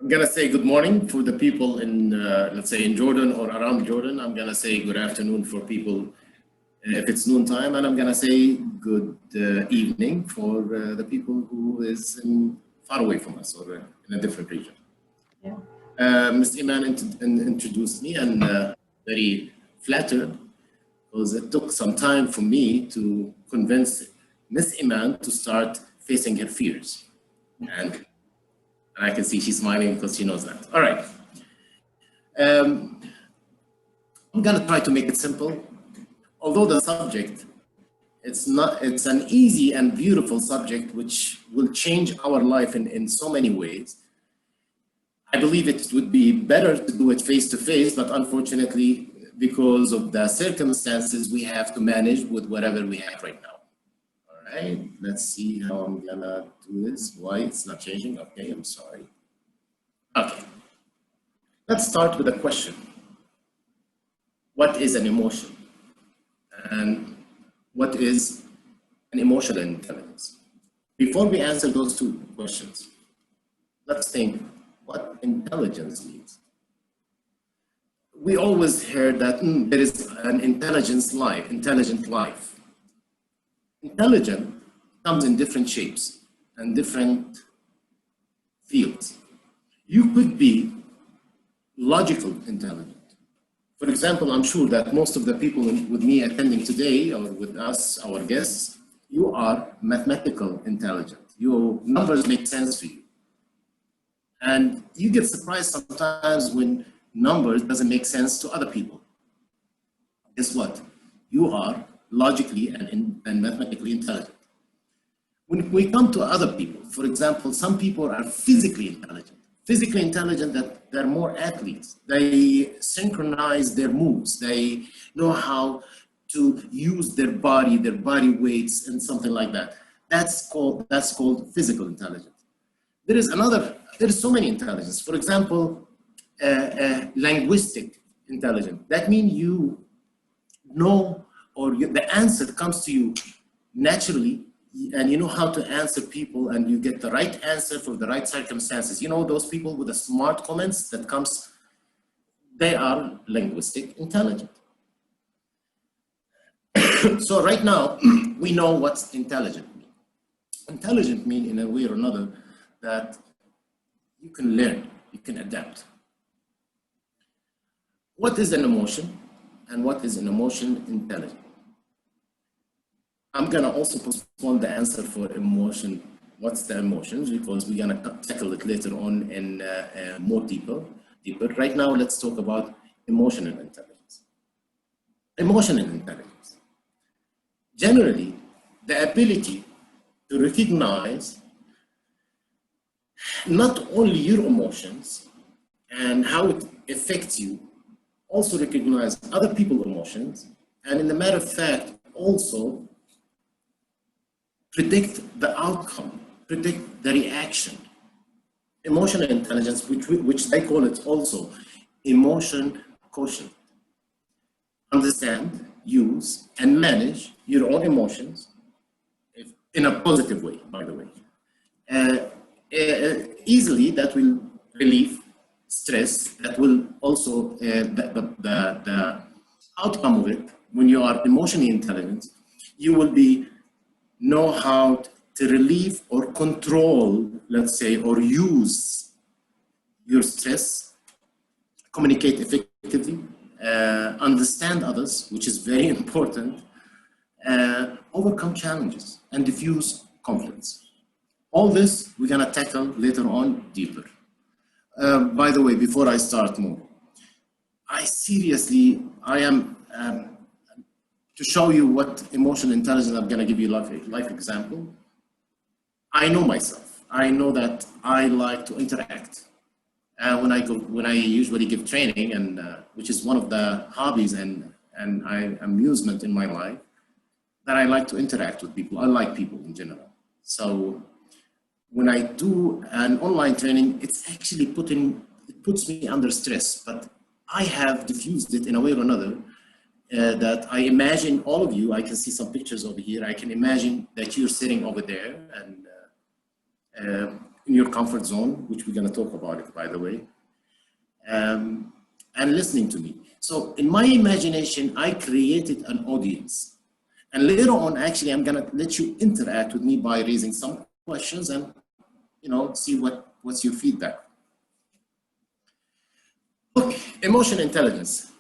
I'm gonna say good morning for the people in, let's say, in Jordan or around Jordan. I'm gonna say good afternoon for people if it's noon time, and I'm gonna say good evening for the people who is far away from us or in a different region. Yeah. Ms. Iman introduced me, and very flattered because it took some time for me to convince Ms. Iman to start facing her fears. And I can see she's smiling because she knows that. All right. I'm going to try to make it simple. Although the subject, it's an easy and beautiful subject which will change our life in so many ways. I believe it would be better to do it face-to-face, but unfortunately, because of the circumstances, we have to manage with whatever we have right now. All right, let's see how I'm gonna do this. Why it's not changing? Okay, I'm sorry. Okay, let's start with a question. What is an emotion? And what is an emotional intelligence? Before we answer those two questions, let's think what intelligence means. We always heard that there is an intelligent life. Intelligent comes in different shapes and different fields. You could be logical intelligent. For example, I'm sure that most of the people with me attending today or with us, our guests, you are mathematical intelligent. Your numbers make sense for you. And you get surprised sometimes when numbers doesn't make sense to other people. Guess what? You are logically and mathematically intelligent. When we come to other people, for example, some people are physically intelligent. Physically intelligent, that they're more athletes. They synchronize their moves. They know how to use their body weights and something like that. That's called physical intelligence. There's so many intelligence. For example, linguistic intelligence. That means you know, or the answer comes to you naturally, and you know how to answer people, and you get the right answer for the right circumstances. You know, those people with the smart comments that comes, they are linguistic intelligent. So right now, we know what's intelligent mean. Intelligent mean in a way or another that you can learn, you can adapt. What is an emotion and what is an emotion intelligent? I'm gonna also postpone the answer for emotion, what's the emotions, because we're gonna tackle it later on in more deeper. Right now, let's talk about emotional intelligence. Emotional intelligence. Generally, the ability to recognize not only your emotions and how it affects you, also recognize other people's emotions, and in the matter of fact, also predict the outcome, predict the reaction. Emotional intelligence, which they call it also emotion quotient. Understand, use, and manage your own emotions in a positive way, by the way. Easily, that will relieve stress. That will also, the outcome of it, when you are emotionally intelligent, you will know how to relieve or control, let's say, or use your stress, communicate effectively, understand others, which is very important, overcome challenges, and diffuse conflicts. All this we're gonna tackle later on deeper. By the way, before I start more, I am, to show you what emotional intelligence, I'm gonna give you a life example. I know myself. I know that I like to interact. When I usually give training, and which is one of the hobbies and amusement in my life, that I like to interact with people. I like people in general. So when I do an online training, it's actually it puts me under stress, but I have diffused it in a way or another. That I imagine all of you, I can see some pictures over here. I can imagine that you're sitting over there, and in your comfort zone, which we're going to talk about it, by the way, and listening to me. So in my imagination, I created an audience. And later on, actually, I'm going to let you interact with me by raising some questions and, you know, see what's your feedback. Okay, emotional intelligence,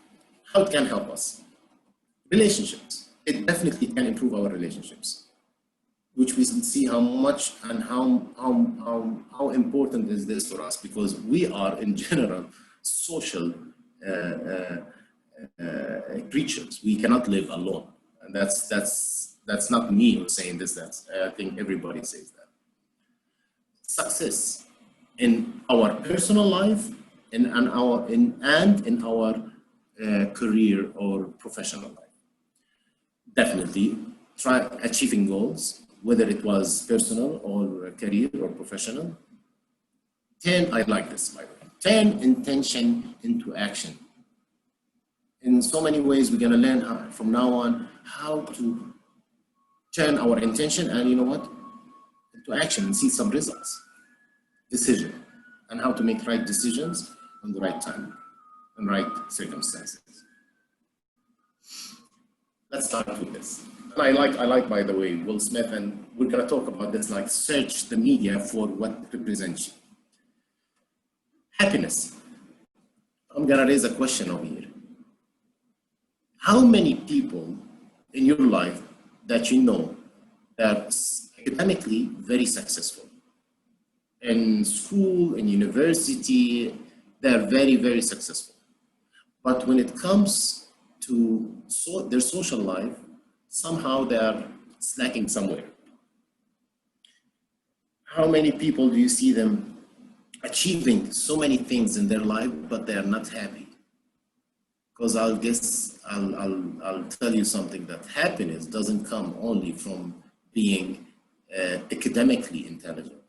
how it can help us. Relationships, it definitely can improve our relationships, which we see how much and how important is this for us, because we are in general social creatures. We cannot live alone, and that's not me who's saying this. I think everybody says that. Success in our personal life and in our career or professional life. Definitely try achieving goals, whether it was personal or career or professional. 10, I like this, by the way. 10, intention into action. In so many ways, we're gonna learn from now on how to turn our intention and, you know what, into action and see some results. Decision, and how to make right decisions on the right time and right circumstances. Let's start with this. And I like, by the way, Will Smith, and we're gonna talk about this, like search the media for what represents you. Happiness. I'm gonna raise a question over here. How many people in your life that you know that are academically very successful? In school, in university, they're very, very successful. But when it comes to their social life, somehow they're slacking somewhere. How many people do you see them achieving so many things in their life, but they're not happy? Because I'll tell you something, that happiness doesn't come only from being academically intelligent.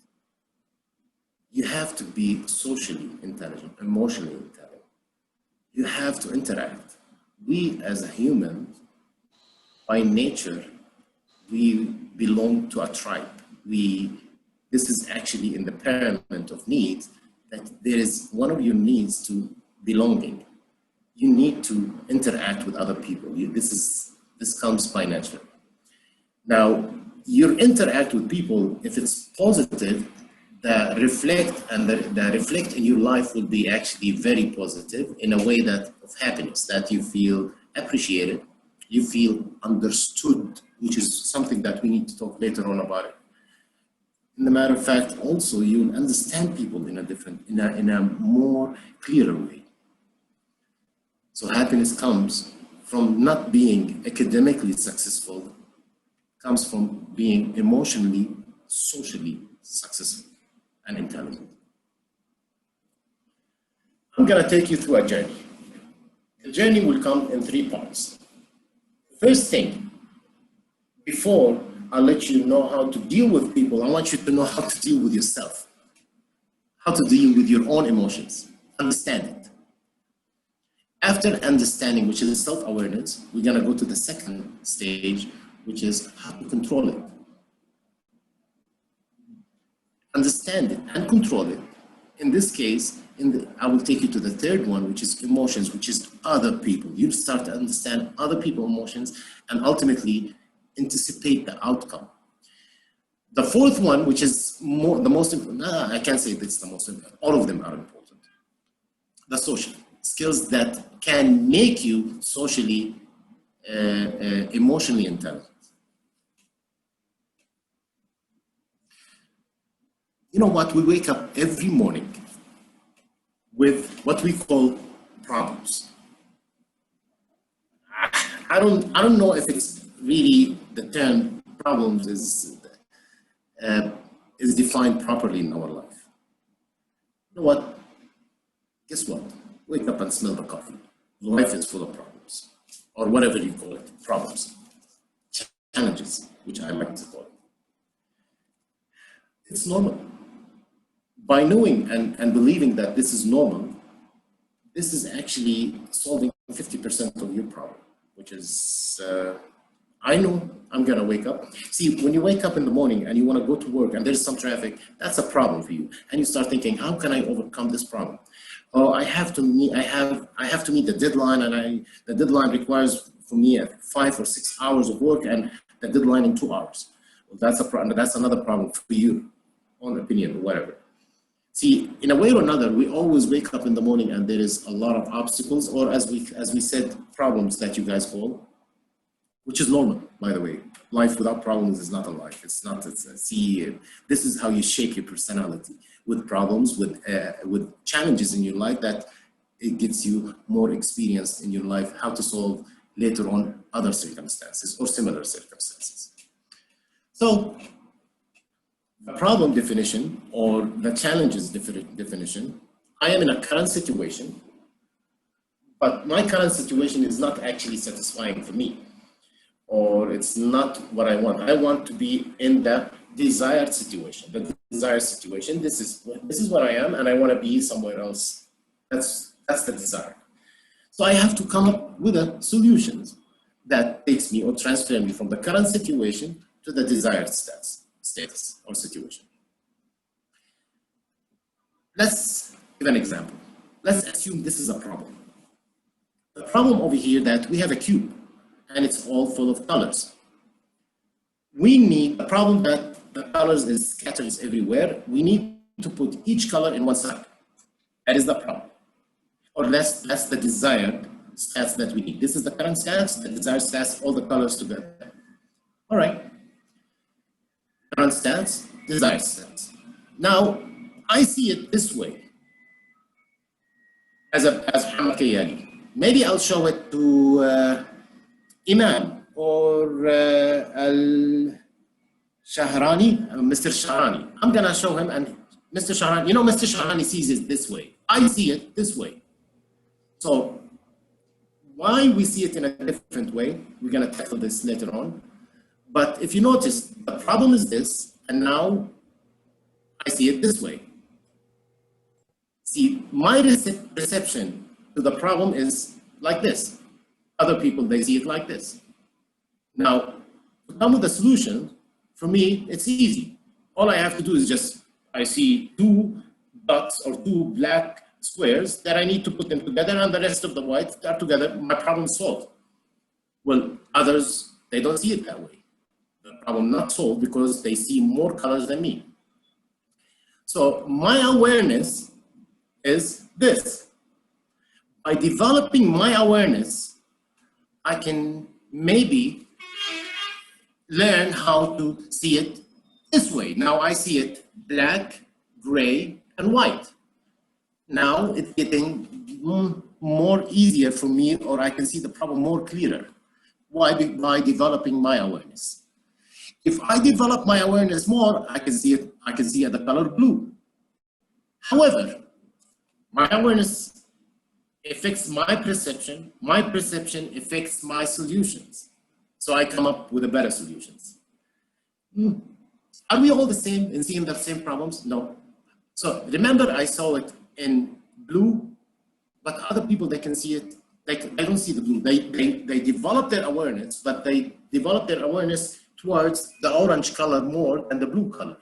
You have to be socially intelligent, emotionally intelligent. You have to interact. We as a human, by nature, we belong to a tribe. This is actually in the pyramid of needs, that there is one of your needs to belonging. You need to interact with other people. This comes by nature. Now, you interact with people, if it's positive, the reflect in your life will be actually very positive, in a way that of happiness, that you feel appreciated, you feel understood, which is something that we need to talk later on about it. In a matter of fact, also you'll understand people in a more clearer way. So happiness comes from not being academically successful, comes from being emotionally, socially successful and intelligent. I'm gonna take you through a journey. The journey will come in 3 parts. First thing, before I let you know how to deal with people, I want you to know how to deal with yourself, how to deal with your own emotions, understand it. After understanding, which is self-awareness, we're gonna go to the second stage, which is how to control it. Understand it and control it. In this case, I will take you to the third one, which is emotions, which is other people. You start to understand other people's emotions and ultimately anticipate the outcome. The fourth one, which is the most important, I can't say it's the most important, all of them are important. The social skills that can make you socially, emotionally intelligent. You know what, we wake up every morning with what we call problems. I don't know if it's really the term problems is defined properly in our life. You know what? Guess what? Wake up and smell the coffee. Life is full of problems, or whatever you call it, problems, challenges, which I like to call it. It's normal. By knowing and believing that this is normal, this is actually solving 50% of your problem, which is I know I'm gonna wake up. See, when you wake up in the morning and you wanna go to work and there's some traffic, that's a problem for you. And you start thinking, how can I overcome this problem? Oh, I have to meet the deadline, and the deadline requires for me 5 or 6 hours of work, and the deadline in 2 hours. Well, that's a problem. That's another problem for you, own opinion or whatever. See, in a way or another, we always wake up in the morning and there is a lot of obstacles, or as we said, problems that you guys call, which is normal, by the way. Life without problems is not a life. It's not. See, this is how you shape your personality, with problems, with challenges in your life, that it gives you more experience in your life how to solve later on other circumstances or similar circumstances. So, the problem definition or the challenges definition, I am in a current situation, but my current situation is not actually satisfying for me, or it's not what I want. I want to be in the desired situation. The desired situation, this is what I am, and I want to be somewhere else. That's the desire. So I have to come up with a solution that takes me or transfer me from the current situation to the desired status or situation. Let's give an example. Let's assume this is a problem. The problem over here that we have a cube and it's all full of colors. We need a problem that the colors is scattered everywhere. We need to put each color in one side. That is the problem. Or that's the desired stats that we need. This is the current stats, the desired stats, all the colors together. All right. Current stats, desired stats. Now, I see it this way as Mohammad Kayyali. Maybe I'll show it to Imam or Al-Shahrani, Mr. Shahrani. I'm gonna show him, and Mr. Shahrani, Mr. Shahrani sees it this way. I see it this way. So why we see it in a different way, we're gonna tackle this later on. But if you notice, the problem is this, and now I see it this way. See, my perception to the problem is like this. Other people, they see it like this. Now, to come with a solution, for me, it's easy. All I have to do is I see 2 dots or 2 black squares that I need to put them together, and the rest of the whites are together, my problem solved. Well, others, they don't see it that way. The problem not solved because they see more colors than me. So my awareness is this. By developing my awareness, I can maybe learn how to see it this way. Now I see it black, gray, and white. Now it's getting more easier for me, or I can see the problem more clearer. Why? By developing my awareness. If I develop my awareness more, I can see the color blue. However, my awareness affects my perception affects my solutions. So I come up with better solutions. Are we all the same in seeing the same problems? No. So remember, I saw it in blue, but other people, they can see it, they don't see the blue. They develop their awareness, but they develop their awareness towards the orange color more than the blue color.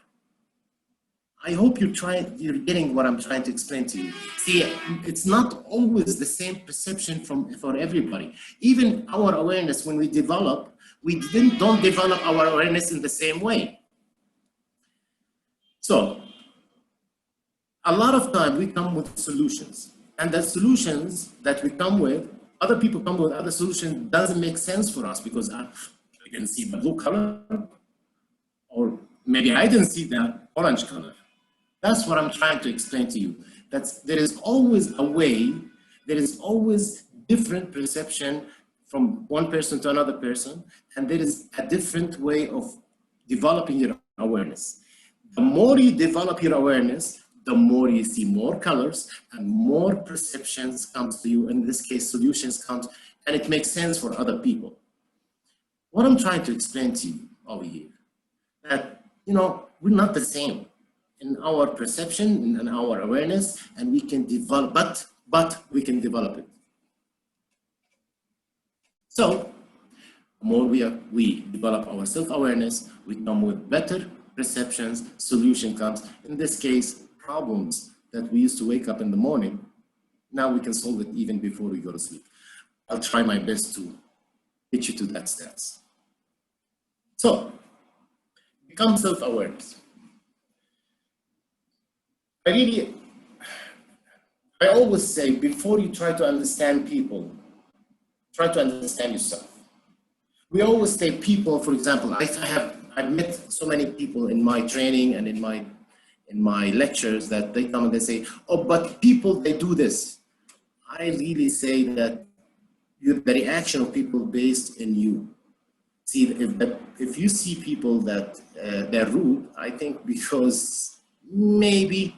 I hope you're getting what I'm trying to explain to you. See, it's not always the same perception for everybody. Even our awareness, when we develop, we don't develop our awareness in the same way. So, a lot of time we come with solutions, and the solutions that we come with, other people come with other solutions, doesn't make sense for us because I didn't see the blue color, or maybe I didn't see the orange color. That's what I'm trying to explain to you. There is always a way, there is always different perception from one person to another person, and there is a different way of developing your awareness. The more you develop your awareness, the more you see more colors and more perceptions comes to you. In this case, solutions comes, and it makes sense for other people. What I'm trying to explain to you over here, that, we're not the same in our perception and our awareness, and we can develop, but we can develop it. So more we develop our self-awareness, we come with better perceptions, solution comes. In this case, problems that we used to wake up in the morning, now we can solve it even before we go to sleep. I'll try my best to get you to that stats. So, become self-awareness. I always say, before you try to understand people, try to understand yourself. We always say people, for example, I've met so many people in my training and in my lectures that they come and they say, oh, but people, they do this. I really say that the reaction of people based in you. See, if you see people that they're rude, I think because maybe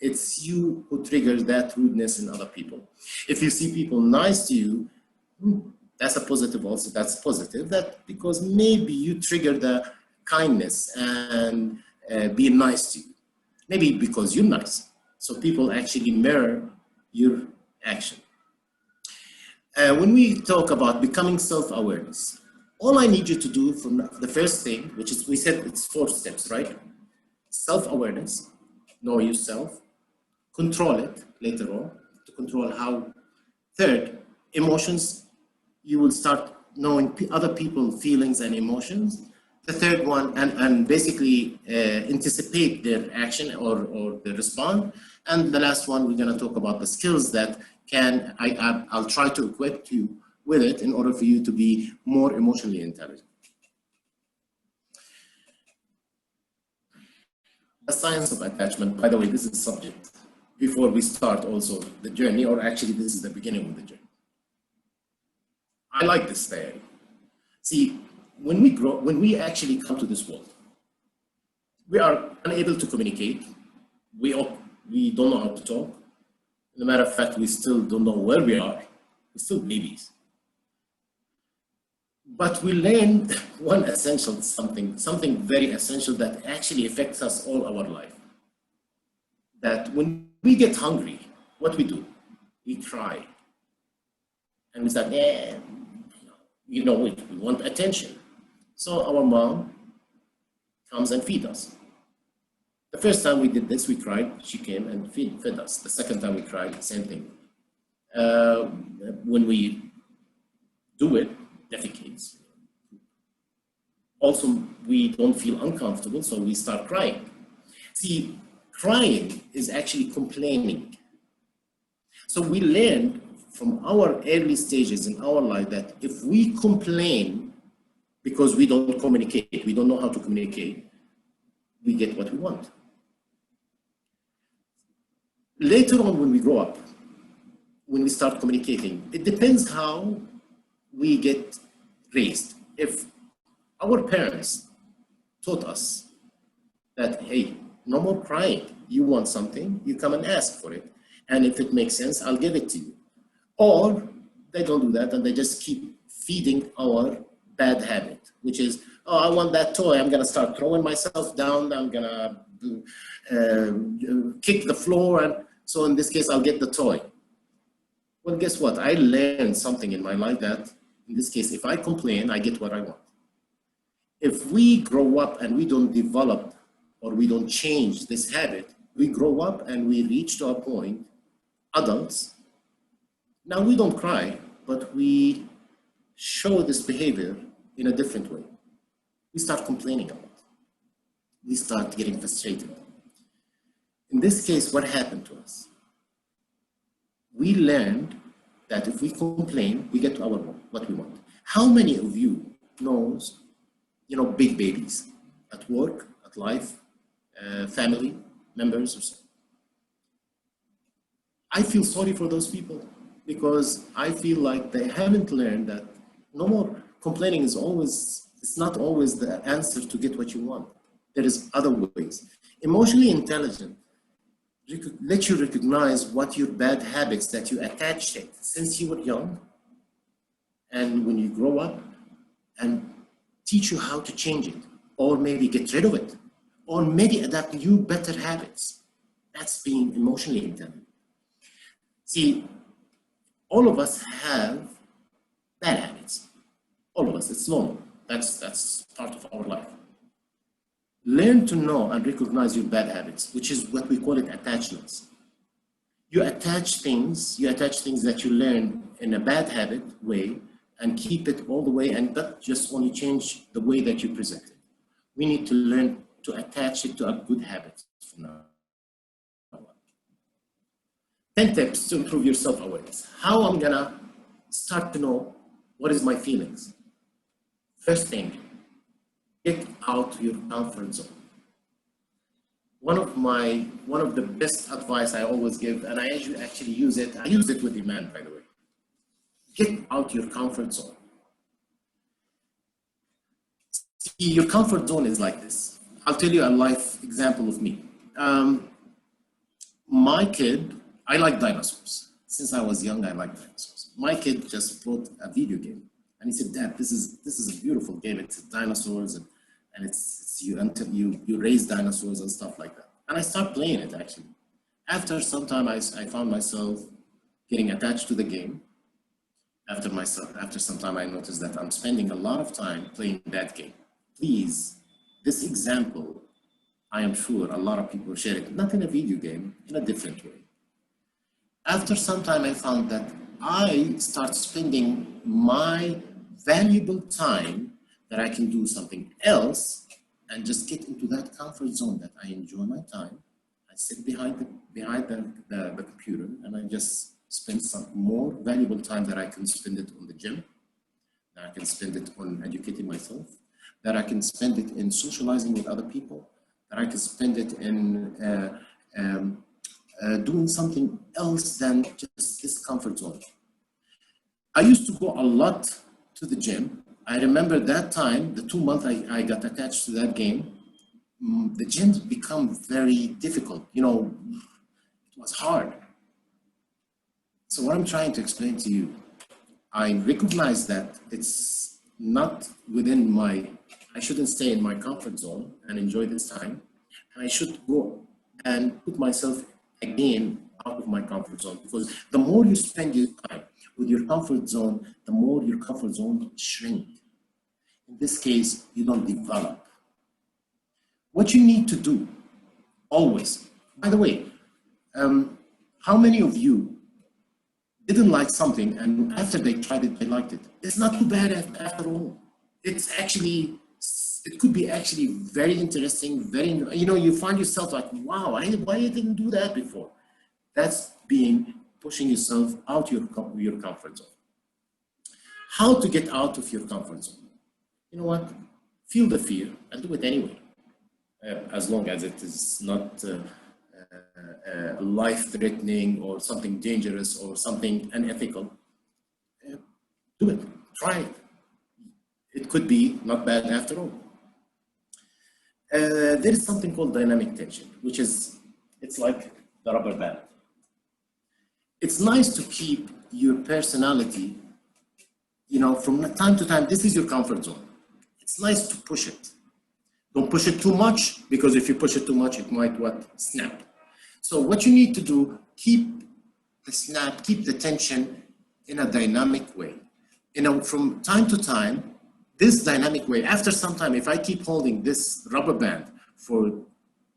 it's you who triggers that rudeness in other people. If you see people nice to you, that's a positive also, that's positive, that because maybe you trigger the kindness and being nice to you. Maybe because you're nice. So people actually mirror your action. When we talk about becoming self-awareness, all I need you to do from the first thing, which is, we said it's 4 steps, right? Self-awareness, know yourself, control it later on, to control how. Third, emotions, you will start knowing other people's feelings and emotions. The third one, and basically anticipate their action or their response. And the last one, we're gonna talk about the skills that I'll try to equip you with it in order for you to be more emotionally intelligent. The science of attachment, by the way, this is the subject before we start also the journey, or actually this is the beginning of the journey. I like this theory. See, when we grow, when we actually come to this world, we are unable to communicate. We don't know how to talk. As a matter of fact, we still don't know where we are. We're still babies. But we learned one essential something very essential that actually affects us all our life. That when we get hungry, what we do? We cry. And we start, we want attention. So our mom comes and feeds us. The first time we did this, we cried, she came and fed us. The second time we cried, same thing. When we do it, defecates. Also, we don't feel uncomfortable, so we start crying. See, crying is actually complaining. So we learned from our early stages in our life that if we complain because we don't communicate, we don't know how to communicate, we get what we want. Later on, when we grow up, when we start communicating, it depends how we get raised. If our parents taught us that, hey, no more crying. You want something, you come and ask for it. And if it makes sense, I'll give it to you. Or they don't do that and they just keep feeding our bad habit, which is, oh, I want that toy. I'm going to start throwing myself down. I'm going to kick the floor. And so in this case, I'll get the toy. Well, guess what? I learned something in my life that, in this case, if I complain, I get what I want. If we grow up and we don't develop or we don't change this habit, we grow up and we reach to a point, adults, now we don't cry, but we show this behavior in a different way. We start complaining about it. We start getting frustrated. In this case, what happened to us? We learned that if we complain, we get what we want. How many of you knows, big babies at work, at life, family members or so? I feel sorry for those people because I feel like they haven't learned that no more complaining it's not always the answer to get what you want. There is other ways. Emotionally intelligent, let you recognize what your bad habits that you attached it since you were young, and when you grow up, and teach you how to change it, or maybe get rid of it, or maybe adapt new better habits. That's being emotionally intelligent. See, all of us have bad habits. All of us, it's normal. That's part of our life. Learn to know and recognize your bad habits, which is what we call it attachments. You attach things that you learn in a bad habit way and keep it all the way, and that just only change the way that you present it. We need to learn to attach it to a good habit from now on. 10 tips to improve your self-awareness. How I'm gonna start to know what is my feelings. First thing, get out your comfort zone. One of the best advice I always give, and I actually use it. I use it with Iman, by the way. Get out your comfort zone. See, your comfort zone is like this. I'll tell you a life example of me. My kid, I like dinosaurs. Since I was young, I like dinosaurs. My kid just brought a video game, and he said, "Dad, this is a beautiful game. It's dinosaurs, and you raise dinosaurs and stuff like that." And I started playing it actually. After some time, I found myself getting attached to the game. After some time, I noticed that I'm spending a lot of time playing that game. Please, this example, I am sure a lot of people share it, not in a video game, in a different way. After some time, I found that I start spending my valuable time that I can do something else and just get into that comfort zone that I enjoy my time. I sit behind the computer and I just spend some more valuable time that I can spend it on the gym, that I can spend it on educating myself, that I can spend it in socializing with other people, that I can spend it in doing something else than just this comfort zone. I used to go a lot to the gym. I remember that time, the 2 months I got attached to that game, the gyms become very difficult. You know, it was hard. So what I'm trying to explain to you, I recognize that it's not within I shouldn't stay in my comfort zone and enjoy this time. And I should go and put myself again out of my comfort zone, because the more you spend your time with your comfort zone, the more your comfort zone shrinks. In this case, you don't develop. What you need to do, always, by the way, how many of you didn't like something and after they tried it, they liked it? It's not too bad after all. It could be actually very interesting, you find yourself like, wow, why I didn't do that before? That's pushing yourself out of your comfort zone. How to get out of your comfort zone? You know what? Feel the fear and do it anyway. As long as it is not life-threatening or something dangerous or something unethical. Do it, try it. It could be not bad after all. There is something called dynamic tension, it's like the rubber band. It's nice to keep your personality, from time to time. This is your comfort zone. It's nice to push it. Don't push it too much, because if you push it too much, it might snap. So what you need to do, keep the snap, keep the tension in a dynamic way. From time to time, this dynamic way, after some time, if I keep holding this rubber band for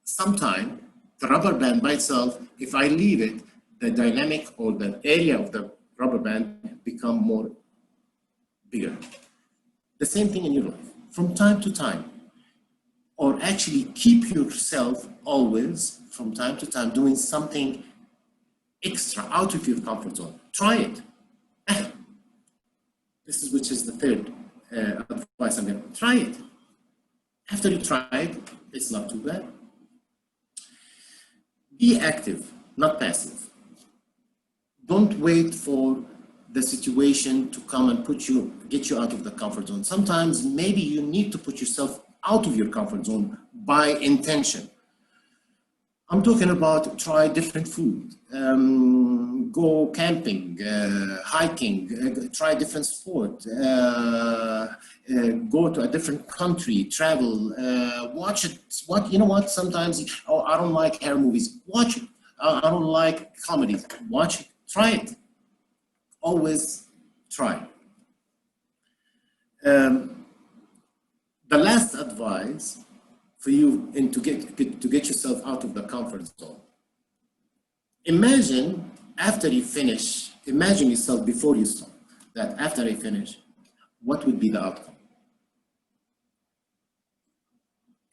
some time, the rubber band by itself, if I leave it, the dynamic or the area of the rubber band become more bigger. The same thing in your life. From time to time, or actually keep yourself always from time to time doing something extra out of your comfort zone. Try it. Which is the third advice I'm going to try it. After you try it, it's not too bad. Be active, not passive. Don't wait for the situation to come and get you out of the comfort zone. Sometimes maybe you need to put yourself out of your comfort zone by intention. I'm talking about try different food, go camping, hiking, try different sport, go to a different country, travel, watch it. Sometimes, I don't like horror movies. Watch it. I don't like comedies. Watch it. Try it. Always try. The last advice for you and to get yourself out of the comfort zone. Imagine after you finish, imagine yourself before you stop, that after I finish, what would be the outcome?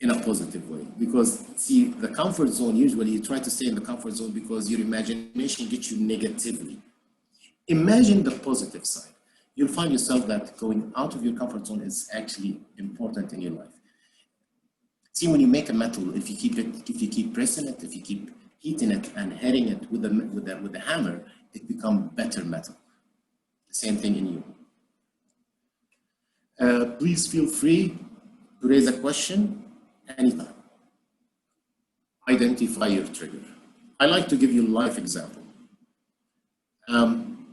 In a positive way. Because see, the comfort zone, usually you try to stay in the comfort zone because your imagination gets you negatively. Imagine the positive side. You'll find yourself that going out of your comfort zone is actually important in your life. See, when you make a metal, if you keep pressing it, if you keep heating it and hitting it with the hammer, it becomes better metal. The same thing in you. Please feel free to raise a question anytime. Identify your trigger. I like to give you a life example. I'm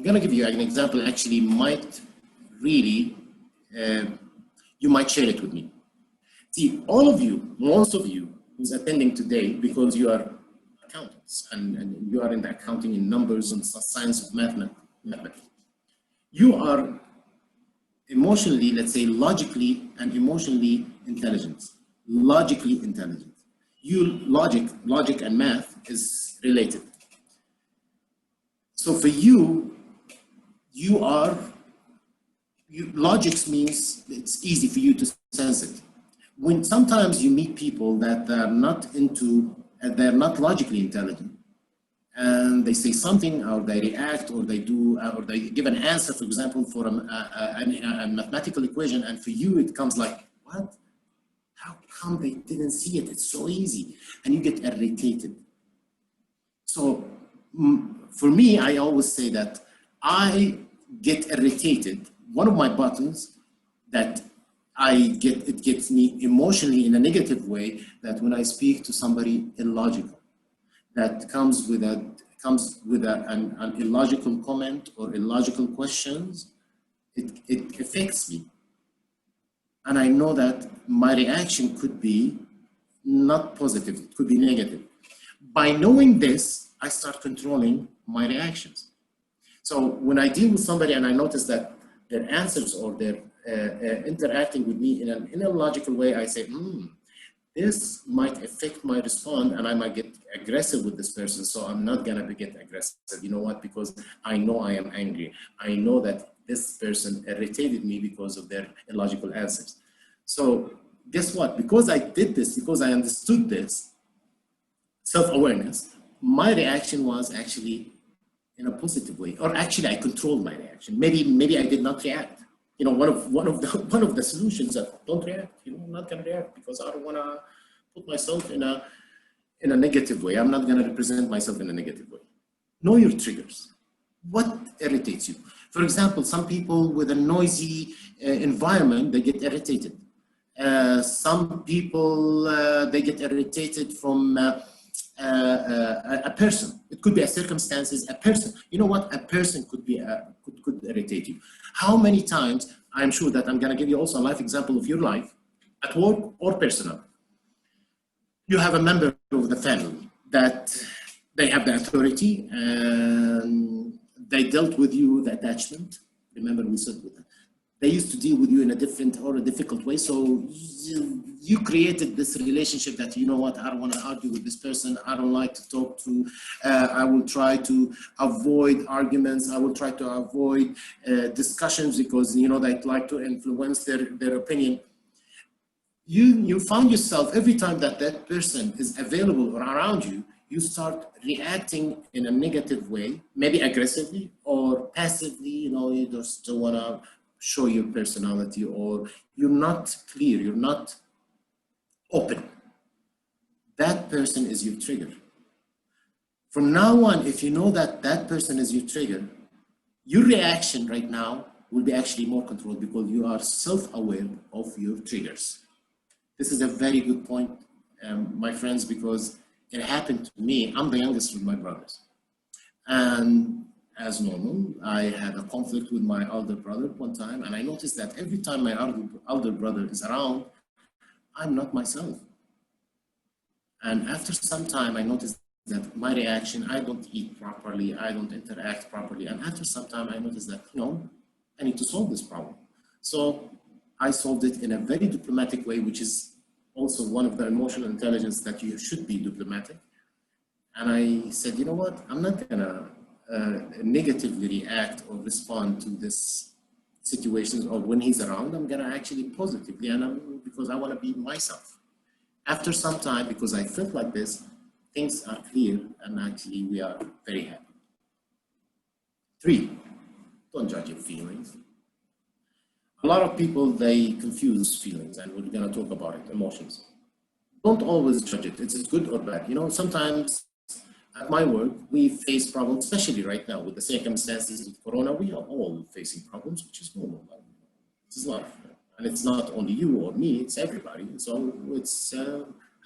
going to give you an example. Actually, might really you might share it with me. See, all of you, most of you who's attending today, because you are accountants and you are in the accounting in numbers and science of mathematics, you are emotionally, let's say logically and emotionally intelligent. Logically intelligent. Logic and math is related. So for you, logic means it's easy for you to sense it. When sometimes you meet people that are they're not logically intelligent, and they say something, or they react, or they do, or they give an answer, for example, for a mathematical equation, and for you it comes like, what? How come they didn't see it? It's so easy, and you get irritated. So for me, I always say that I get irritated. One of my buttons that it gets me emotionally in a negative way, that when I speak to somebody illogical, that comes with an illogical comment or illogical questions, it affects me. And I know that my reaction could be not positive, it could be negative. By knowing this, I start controlling my reactions. So when I deal with somebody and I notice that their answers or their interacting with me in an illogical way, I say, this might affect my response and I might get aggressive with this person, so I'm not gonna get aggressive. You know what? Because I know I am angry. I know that this person irritated me because of their illogical answers. So guess what? Because I did this, because I understood this, self-awareness, my reaction was actually in a positive way, or actually I controlled my reaction. Maybe I did not react. You know, one of the solutions that don't react. You know, I'm not gonna react because I don't wanna put myself in a negative way. I'm not gonna represent myself in a negative way. Know your triggers. What irritates you? For example, some people with a noisy environment, they get irritated. Some people they get irritated from a person. It could be a circumstances, a person. You know what? A person could be could irritate you. How many times, I'm sure that I'm going to give you also a life example of your life, at work or personal. You have a member of the family that they have the authority and they dealt with you the attachment. Remember we said with that. They used to deal with you in a different or a difficult way. So you created this relationship that, you know what, I don't want to argue with this person. I don't like to talk to, I will try to avoid arguments. I will try to avoid discussions because, you know, they like to influence their opinion. You find yourself every time that person is available or around you, you start reacting in a negative way, maybe aggressively or passively, you know, you just don't want to show your personality, or you're not clear, you're not open. That person is your trigger. From now on, if you know that that person is your trigger, your reaction right now will be actually more controlled because you are self-aware of your triggers. This is a very good point, my friends, because it happened to me. I'm the youngest of my brothers. And as normal, I had a conflict with my older brother one time, and I noticed that every time my older brother is around, I'm not myself. And after some time, I noticed that my reaction, I don't eat properly, I don't interact properly. And after some time, I noticed that, you know, I need to solve this problem. So I solved it in a very diplomatic way, which is also one of the emotional intelligence that you should be diplomatic. And I said, you know what, I'm not gonna negatively react or respond to this situations, or when he's around, I'm gonna actually positively, and because I wanna be myself. After some time, because I felt like this, things are clear, and actually we are very happy. 3, don't judge your feelings. A lot of people, they confuse feelings, and we're gonna talk about it, emotions. Don't always judge it, it's good or bad. You know, sometimes at my work, we face problems, especially right now with the circumstances with Corona. We are all facing problems, which is normal. This is life. And it's not only you or me, it's everybody. So it's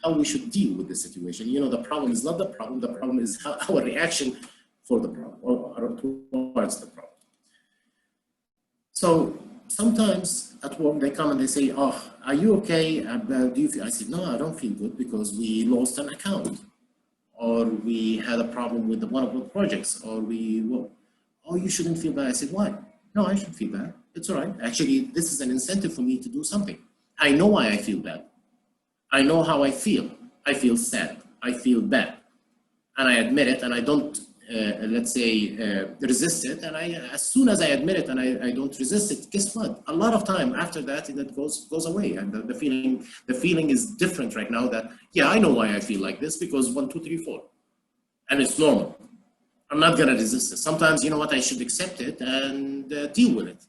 how we should deal with the situation. You know, the problem is not the problem is our reaction for the problem or towards the problem. So sometimes at work, they come and they say, oh, are you okay? Do you feel? I said, no, I don't feel good because we lost an account, or we had a problem with one of the projects, or oh, you shouldn't feel bad. I said, why? No, I should feel bad. It's all right. Actually, this is an incentive for me to do something. I know why I feel bad. I know how I feel. I feel sad. I feel bad. And I admit it, and I don't, let's say, resist it. And as soon as I admit it and I don't resist it, guess what? A lot of time after that, it goes away. And the feeling is different right now that, yeah, I know why I feel like this, because 1, 2, 3, 4. And it's normal. I'm not gonna resist it. Sometimes, you know what, I should accept it and deal with it.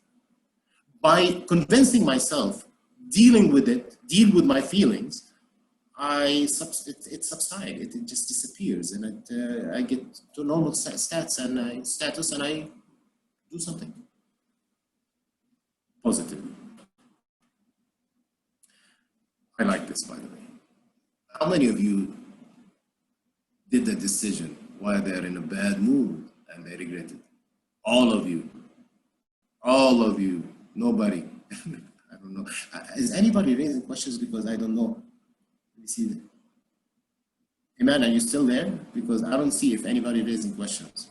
By convincing myself, deal with my feelings, it subsides. It just disappears, and I get to normal status, and I do something positively. I like this, by the way. How many of you did the decision while they're in a bad mood and they regret it? All of you. Nobody. I don't know. Is anybody raising questions? Because I don't know. Let me see. Iman, are you still there? Because I don't see if anybody raising questions.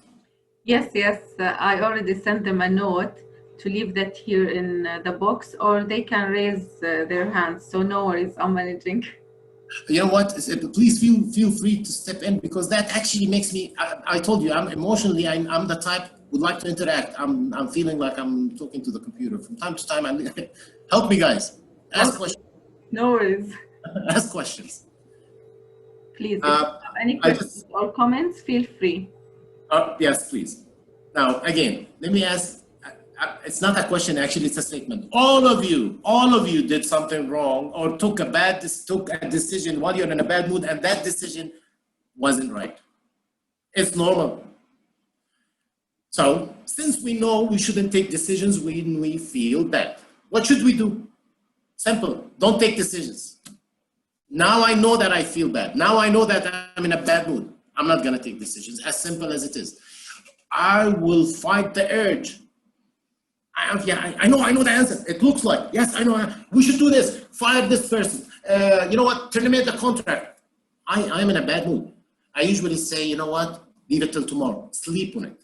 Yes. I already sent them a note to leave that here in the box, or they can raise their hands. So no worries, I'm managing. You know what? Please feel free to step in, because that actually makes me. I told you, I'm emotionally. I'm the type would like to interact. I'm feeling like I'm talking to the computer from time to time. Help me, guys. Ask questions. No worries. Ask questions. Please, if you have any questions or comments, feel free. Yes, please. Now, again, let me ask. It's not a question, actually, it's a statement. All of you did something wrong, or took a decision while you're in a bad mood, and that decision wasn't right. It's normal. So, since we know we shouldn't take decisions when we feel bad, what should we do? Simple. Don't take decisions. Now I know that I feel bad. Now I know that I'm in a bad mood. I'm not going to take decisions. As simple as it is. I will fight the urge. I know the answer. It looks like, yes, I know. We should do this. Fire this person. You know what? Terminate the contract. I'm in a bad mood. I usually say, you know what? Leave it till tomorrow. Sleep on it.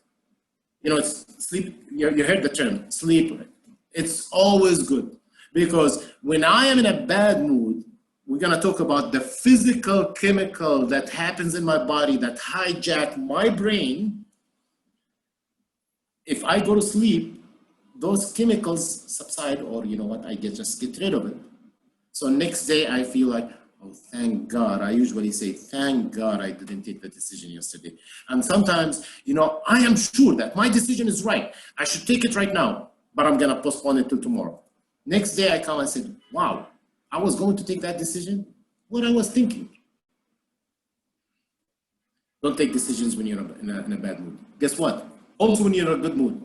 You know, it's sleep. You heard the term, sleep on it. It's always good, because when I am in a bad mood, we're going to talk about the physical chemical that happens in my body that hijack my brain. If I go to sleep, those chemicals subside, or you know what, I just get rid of it. So next day I feel like, oh, thank God. I usually say, thank God I didn't take the decision yesterday. And sometimes, you know, I am sure that my decision is right. I should take it right now, but I'm going to postpone it till tomorrow. Next day I come and said, wow, I was going to take that decision. What I was thinking. Don't take decisions when you're in a bad mood. Guess what? Also when you're in a good mood.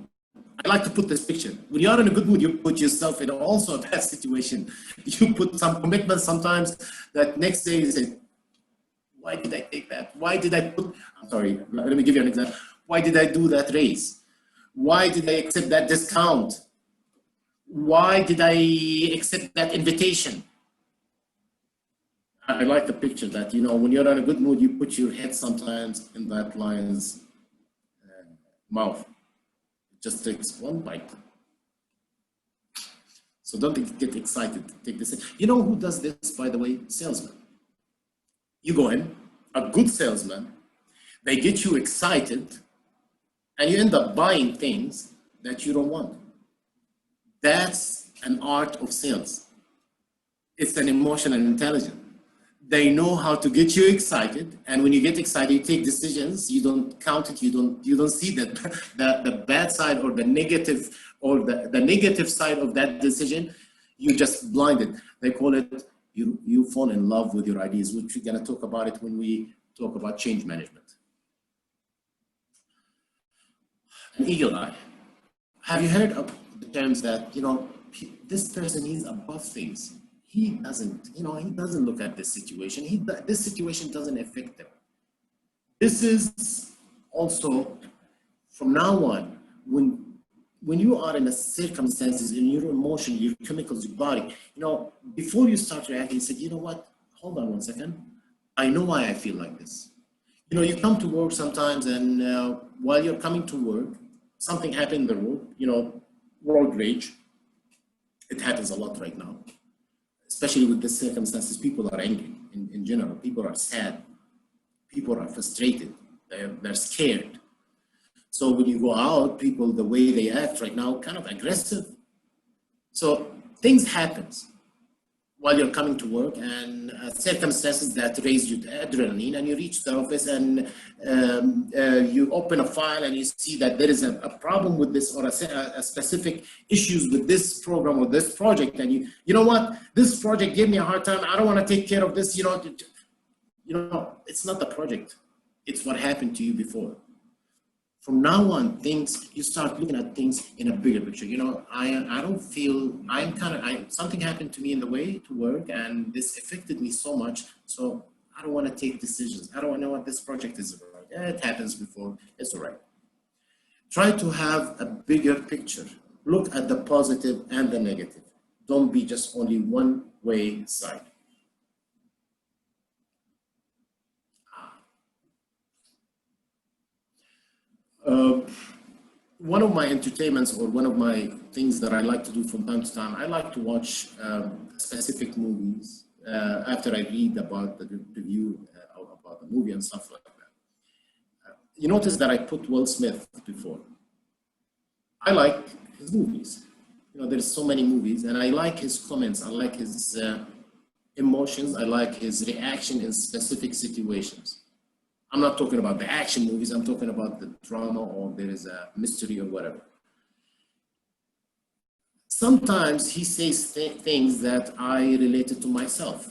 I like to put this picture. When you're in a good mood, you put yourself in also a bad situation. You put some commitment sometimes that next day you say, why did I take that? Why did I I'm sorry, let me give you an example. Why did I do that raise? Why did I accept that discount? Why did I accept that invitation? I like the picture that, you know, when you're in a good mood, you put your head sometimes in that lion's mouth. It just takes one bite. So don't get excited. Take this. You know who does this, by the way? Salesmen. You go in, a good salesman, they get you excited, and you end up buying things that you don't want. That's an art of sales. It's an emotional intelligence. They know how to get you excited, and when you get excited, you take decisions. You don't count it. You don't see that the bad side or the negative side of that decision. You just blinded. They call it you fall in love with your ideas, which we're gonna talk about it when we talk about change management. An eagle eye. Have you heard of the terms that this person is above things? He doesn't look at this situation. This situation doesn't affect them. This is also, from now on, when you are in the circumstances, in your emotion, your chemicals, your body, before you start reacting, you say, you know what, hold on one second. I know why I feel like this. You come to work sometimes, and while you're coming to work, something happened in the road, road rage. It happens a lot right now. Especially with the circumstances, people are angry in general. People are sad. People are frustrated. They're scared. So when you go out, people, the way they act right now, kind of aggressive. So things happen while you're coming to work, and circumstances that raise you to adrenaline, and you reach the office, and you open a file, and you see that there is a problem with this, or a specific issues with this program or this project, and you know what, this project gave me a hard time. I don't want to take care of this. It's not the project. It's what happened to you before. From now on, you start looking at things in a bigger picture. I don't feel, something happened to me in the way to work, and this affected me so much. So I don't want to take decisions. I don't know what this project is about. It happens before, it's all right. Try to have a bigger picture. Look at the positive and the negative. Don't be just only one way side. One of my entertainments, or one of my things that I like to do from time to time, I like to watch specific movies after I read about the review about the movie and stuff like that. You notice that I put Will Smith before. I like his movies. There's so many movies, and I like his comments. I like his emotions. I like his reaction in specific situations. I'm not talking about the action movies. I'm talking about the drama, or there is a mystery or whatever. Sometimes he says things that I related to myself.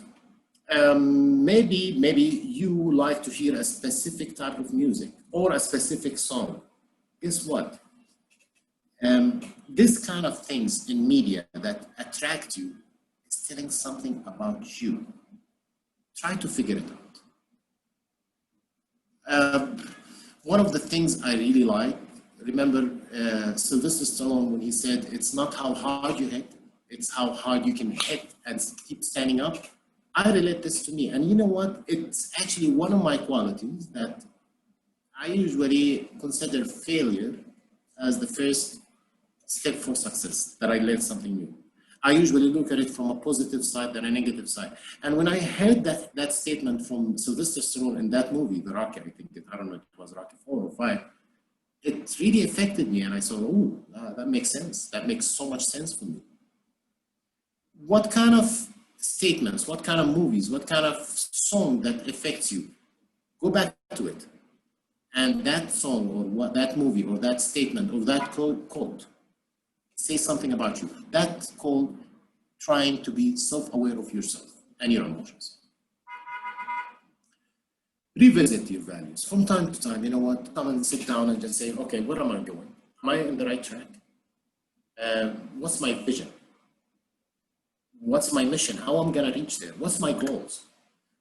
Maybe you like to hear a specific type of music or a specific song. Guess what? This kind of things in media that attract you is telling something about you. Try to figure it out. One of the things I really like, remember Sylvester Stallone when he said, it's not how hard you hit, it's how hard you can hit and keep standing up. I relate this to me. And you know what? It's actually one of my qualities that I usually consider failure as the first step for success, that I learned something new. I usually look at it from a positive side than a negative side. And when I heard that statement from Sylvester Stallone in that movie, The Rocky, I don't know if it was Rocky 4 or 5, it really affected me. And I saw, oh, that makes sense. That makes so much sense for me. What kind of statements, what kind of movies, what kind of song that affects you? Go back to it. And that song or that movie or that statement or that quote, say something about you. That's called trying to be self-aware of yourself and your emotions. Revisit your values. From time to time, you know what? Come and sit down and just say, okay, where am I going? Am I on the right track? What's my vision? What's my mission? How am I going to reach there? What's my goals?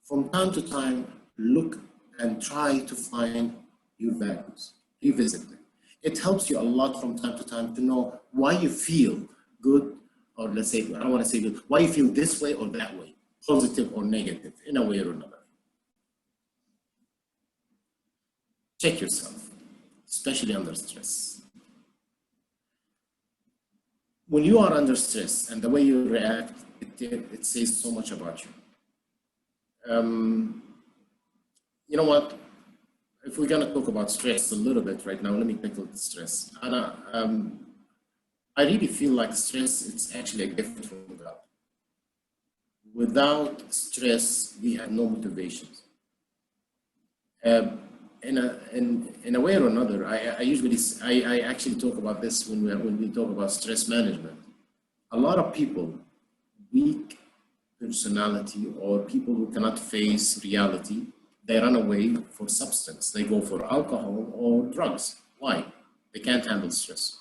From time to time, look and try to find your values. Revisit them. It helps you a lot from time to time to know why you feel good, or let's say, I don't want to say good, why you feel this way or that way, positive or negative, in a way or another. Check yourself, especially under stress. when you are under stress and the way you react, it says so much about you. You know what? If we're going to talk about stress a little bit right now, let me tackle the stress. And I really feel like stress, it's actually a gift from God. Without stress, we have no motivations. In a way or another, I actually talk about this when we talk about stress management. A lot of people, weak personality or people who cannot face reality, they run away for substance. They go for alcohol or drugs. Why? They can't handle stress.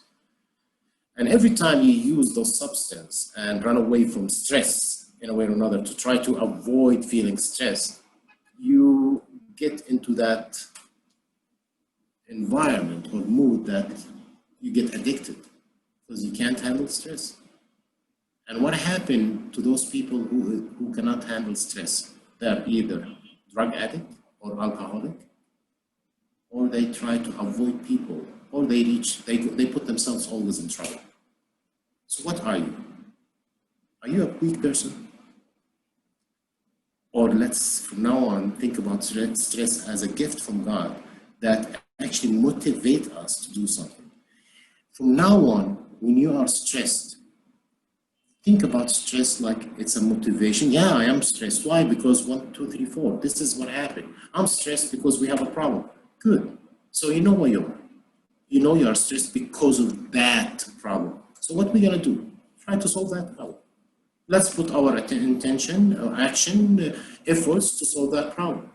And every time you use those substances and run away from stress in a way or another to try to avoid feeling stress, you get into that environment or mood that you get addicted because you can't handle stress. And what happened to those people who cannot handle stress? They're either drug addict or alcoholic, or they try to avoid people, or they put themselves always in trouble. So what are you? Are you a weak person? Or let's from now on think about stress as a gift from God that actually motivate us to do something. From now on, when you are stressed, think about stress like it's a motivation. Yeah, I am stressed. Why? Because 1, 2, 3, 4. This is what happened. I'm stressed because we have a problem. Good. So you know where you are. You know you are stressed because of that problem. So what we're going to do? Try to solve that problem. Let's put our intention, action, efforts to solve that problem.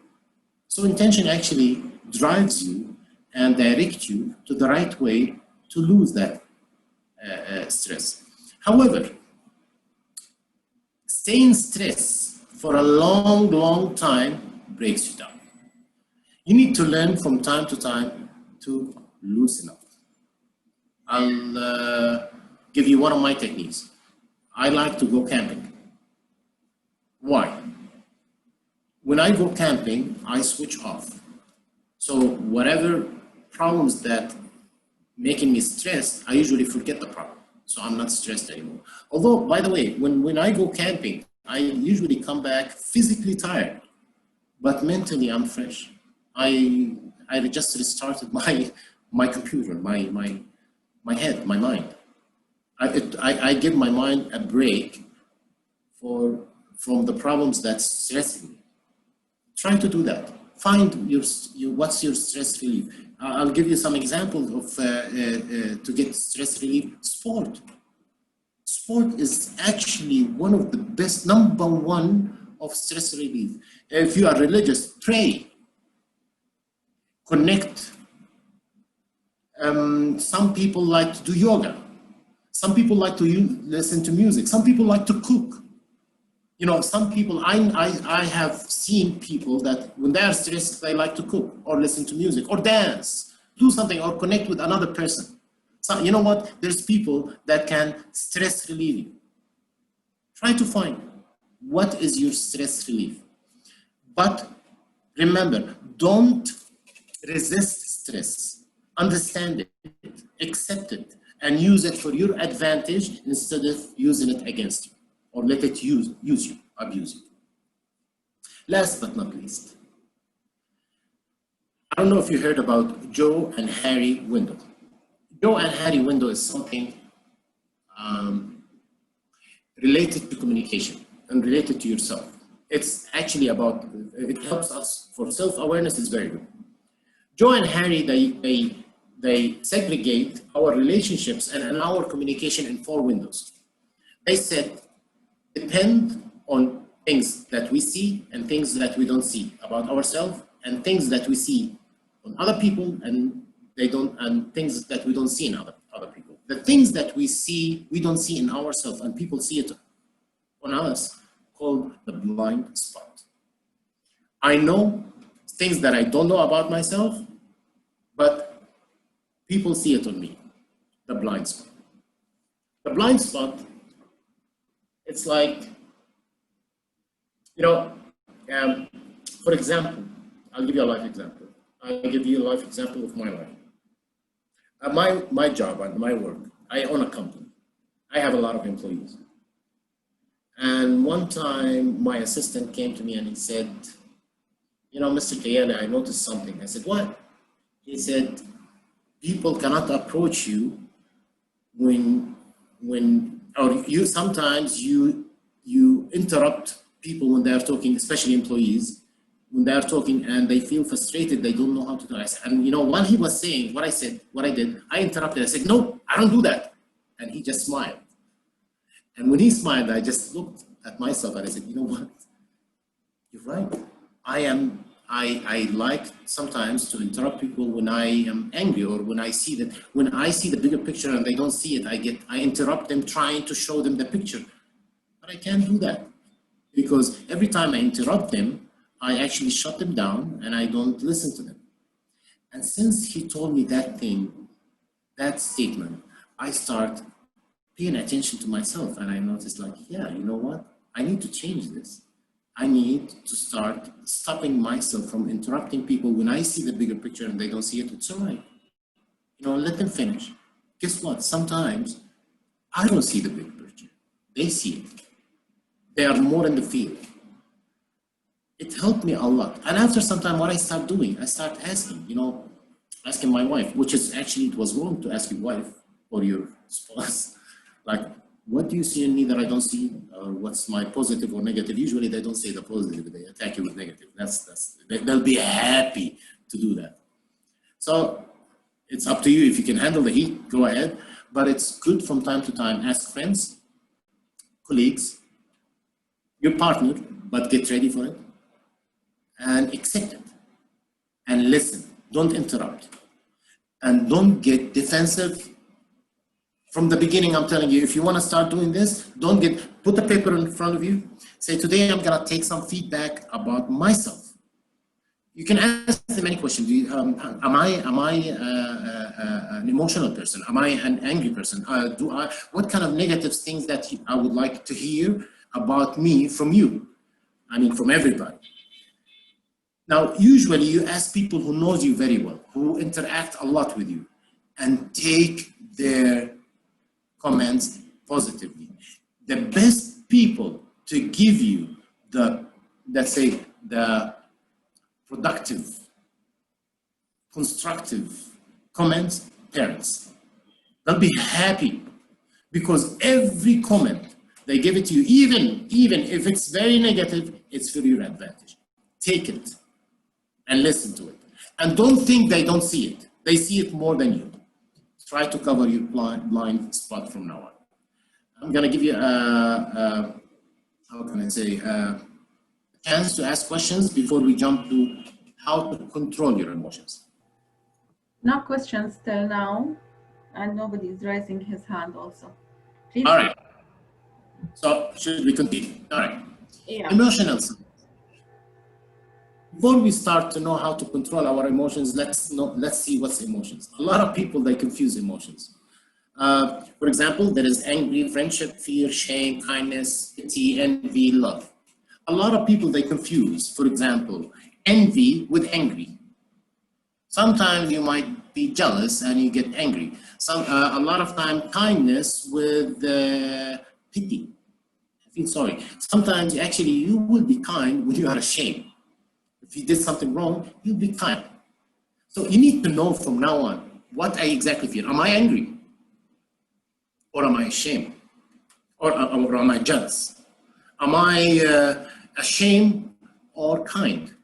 So intention actually drives you and directs you to the right way to lose that stress. However, staying stressed for a long, long time breaks you down. You need to learn from time to time to loosen up. I'll give you one of my techniques. I like to go camping. Why? When I go camping, I switch off. So whatever problems that making me stressed, I usually forget the problem. So I'm not stressed anymore. Although, by the way, when I go camping, I usually come back physically tired, but mentally I'm fresh. I just restarted my computer, my head, my mind. I give my mind a break from the problems that's stressing me. Try to do that. Find what's your stress relief. I'll give you some examples of to get stress relief. Sport. Sport is actually one of the best, number one of stress relief. If you are religious, pray. Connect. Some people like to do yoga. Some people like to listen to music. Some people like to cook. You know, some people, I have seen people that when they are stressed, they like to cook or listen to music or dance, do something or connect with another person. So, you know what? There's people that can stress relieve you. Try to find what is your stress relief. But remember, don't resist stress. Understand it, accept it, and use it for your advantage instead of using it against you. Or let it use you, abuse you. Last but not least, I don't know if you heard about Joe and Harry window. Joe and Harry window is something related to communication and related to yourself. It's actually about, it helps us for self-awareness. Is very good. Joe and Harry, they segregate our relationships and our communication in 4 windows. They said, depend on things that we see and things that we don't see about ourselves, and things that we see on other people and things that we don't see in other people. The things that we see, we don't see in ourselves, and people see it on us, called the blind spot. I know things that I don't know about myself, but people see it on me, the blind spot. The blind spot, it's like, you know, for example, I'll give you a life example. I'll give you a life example of my life. My job and my work, I own a company. I have a lot of employees. And one time my assistant came to me and he said, you know, Mr. Kayyali, I noticed something. I said, what? He said, people cannot approach you sometimes you interrupt people when they are talking, especially employees, when they are talking and they feel frustrated, they don't know how to do it. And you know, while he was saying what I did, I interrupted. I said, no, I don't do that. And he just smiled. And when he smiled, I just looked at myself and I said, you know what? You're right. I like sometimes to interrupt people when I am angry, or when I see the bigger picture and they don't see it, I interrupt them trying to show them the picture. But I can't do that, because every time I interrupt them, I actually shut them down and I don't listen to them. And since he told me that statement, I start paying attention to myself, and I noticed, like, yeah, you know what? I need to change this. I need to start stopping myself from interrupting people when I see the bigger picture and they don't see it. It's all right. You know, let them finish. Guess what? Sometimes I don't see the big picture. They see it. They are more in the field. It helped me a lot. And after some time, what I start doing, I start asking my wife, which is actually, it was wrong to ask your wife or your spouse, like, what do you see in me that I don't see? Or what's my positive or negative? Usually they don't say the positive, they attack you with negative. They'll be happy to do that. So it's up to you. If you can handle the heat, go ahead. But it's good from time to time, ask friends, colleagues, your partner, but get ready for it and accept it and listen. Don't interrupt and don't get defensive. From the beginning, I'm telling you, if you want to start doing this, put the paper in front of you. Say, today I'm going to take some feedback about myself. You can ask them any question. Am I an emotional person? Am I an angry person? What kind of negative things that I would like to hear about me from you? I mean, from everybody. Now, usually you ask people who knows you very well, who interact a lot with you, and take their comments positively. The best people to give you the productive, constructive comments, parents. They'll be happy because every comment they give it to you, even if it's very negative, it's for your advantage. Take it and listen to it. And don't think they don't see it. They see it more than you. Try to cover your blind spot from now on. I'm going to give you a chance to ask questions before we jump to how to control your emotions. No questions till now, and nobody is raising his hand also. Please. All right. So should we continue? All right. Yeah. Emotional. Before we start to know how to control our emotions, let's see what's emotions. A lot of people, they confuse emotions. For example, there is angry, friendship, fear, shame, kindness, pity, envy, love. A lot of people, they confuse, for example, envy with angry. Sometimes you might be jealous and you get angry. A lot of time, kindness with pity. I feel sorry. Sometimes actually you will be kind when you are ashamed. If you did something wrong, you'll be kind. So you need to know from now on what I exactly feel. Am I angry? Or am I ashamed? Or am I jealous? Am I ashamed or kind?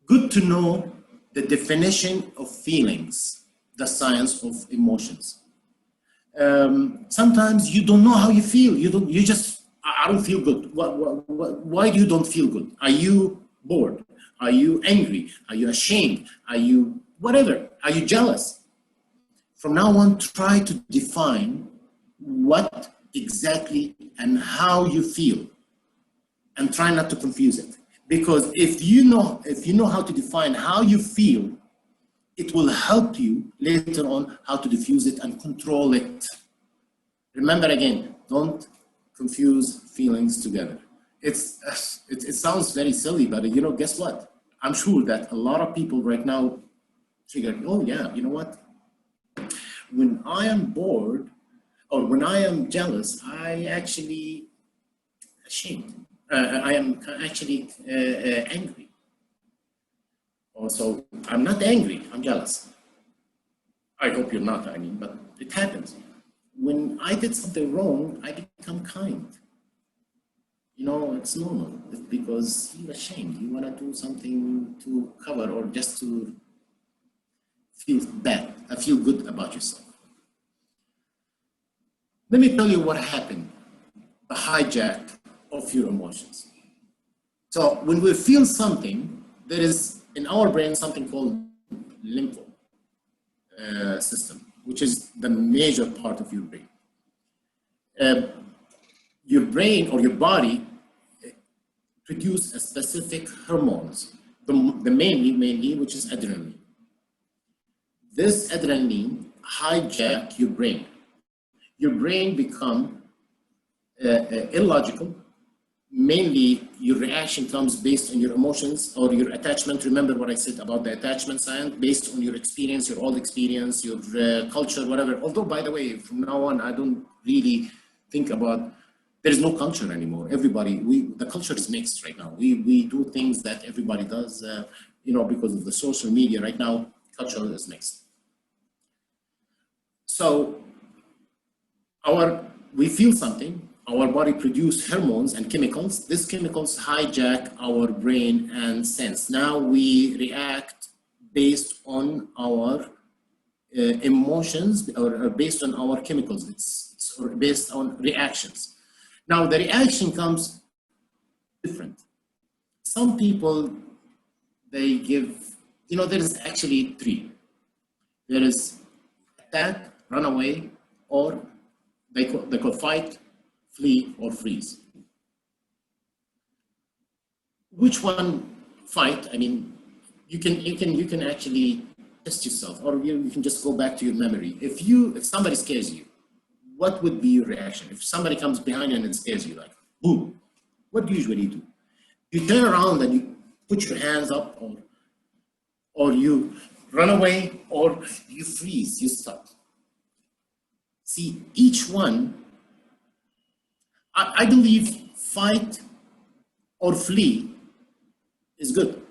Good to know the definition of feelings, the science of emotions. Sometimes you don't know how you feel. I don't feel good. Why do you don't feel good? Are you bored? Are you angry? Are you ashamed? Are you whatever? Are you jealous? From now on, try to define what exactly and how you feel, and try not to confuse it. Because if you know how to define how you feel, it will help you later on how to diffuse it and control it. Remember again, don't confuse feelings together. It sounds very silly, but guess what? I'm sure that a lot of people right now trigger, oh yeah, you know what? When I am bored, Or when I am jealous, I actually ashamed. I am actually angry. Also, I'm not angry, I'm jealous. I hope you're not, I mean, but it happens. When I did something wrong, I become kind. You know, it's normal. It's because you're ashamed. You want to do something to cover or just to feel bad, feel good about yourself. Let me tell you what happened, the hijack of your emotions. So when we feel something, there is in our brain something called lympho system, which is the major part of your brain. Your brain or your body produce a specific hormones, the mainly, which is adrenaline. This adrenaline hijack your brain. Your brain become illogical. Mainly, your reaction comes based on your emotions or your attachment. Remember what I said about the attachment science, based on your experience, your old experience, your culture, whatever. Although, by the way, from now on, I don't really think about, there is no culture anymore. Everybody, the culture is mixed right now. We do things that everybody does, you know, because of the social media right now, culture is mixed. So we feel something, our body produce hormones and chemicals. These chemicals hijack our brain and sense. Now we react based on our emotions or based on our chemicals. It's based on reactions. Now the reaction comes different. Some people, they give, you know, there is actually three. There is attack, run away, or they call fight, flee, or freeze. Which one fight? I mean, you can actually test yourself, or you can just go back to your memory. If somebody scares you, what would be your reaction? If somebody comes behind you and scares you, like boom, what do you usually do? You turn around and you put your hands up, or you run away, or you freeze, you stop. See, each one, I believe fight or flee is good.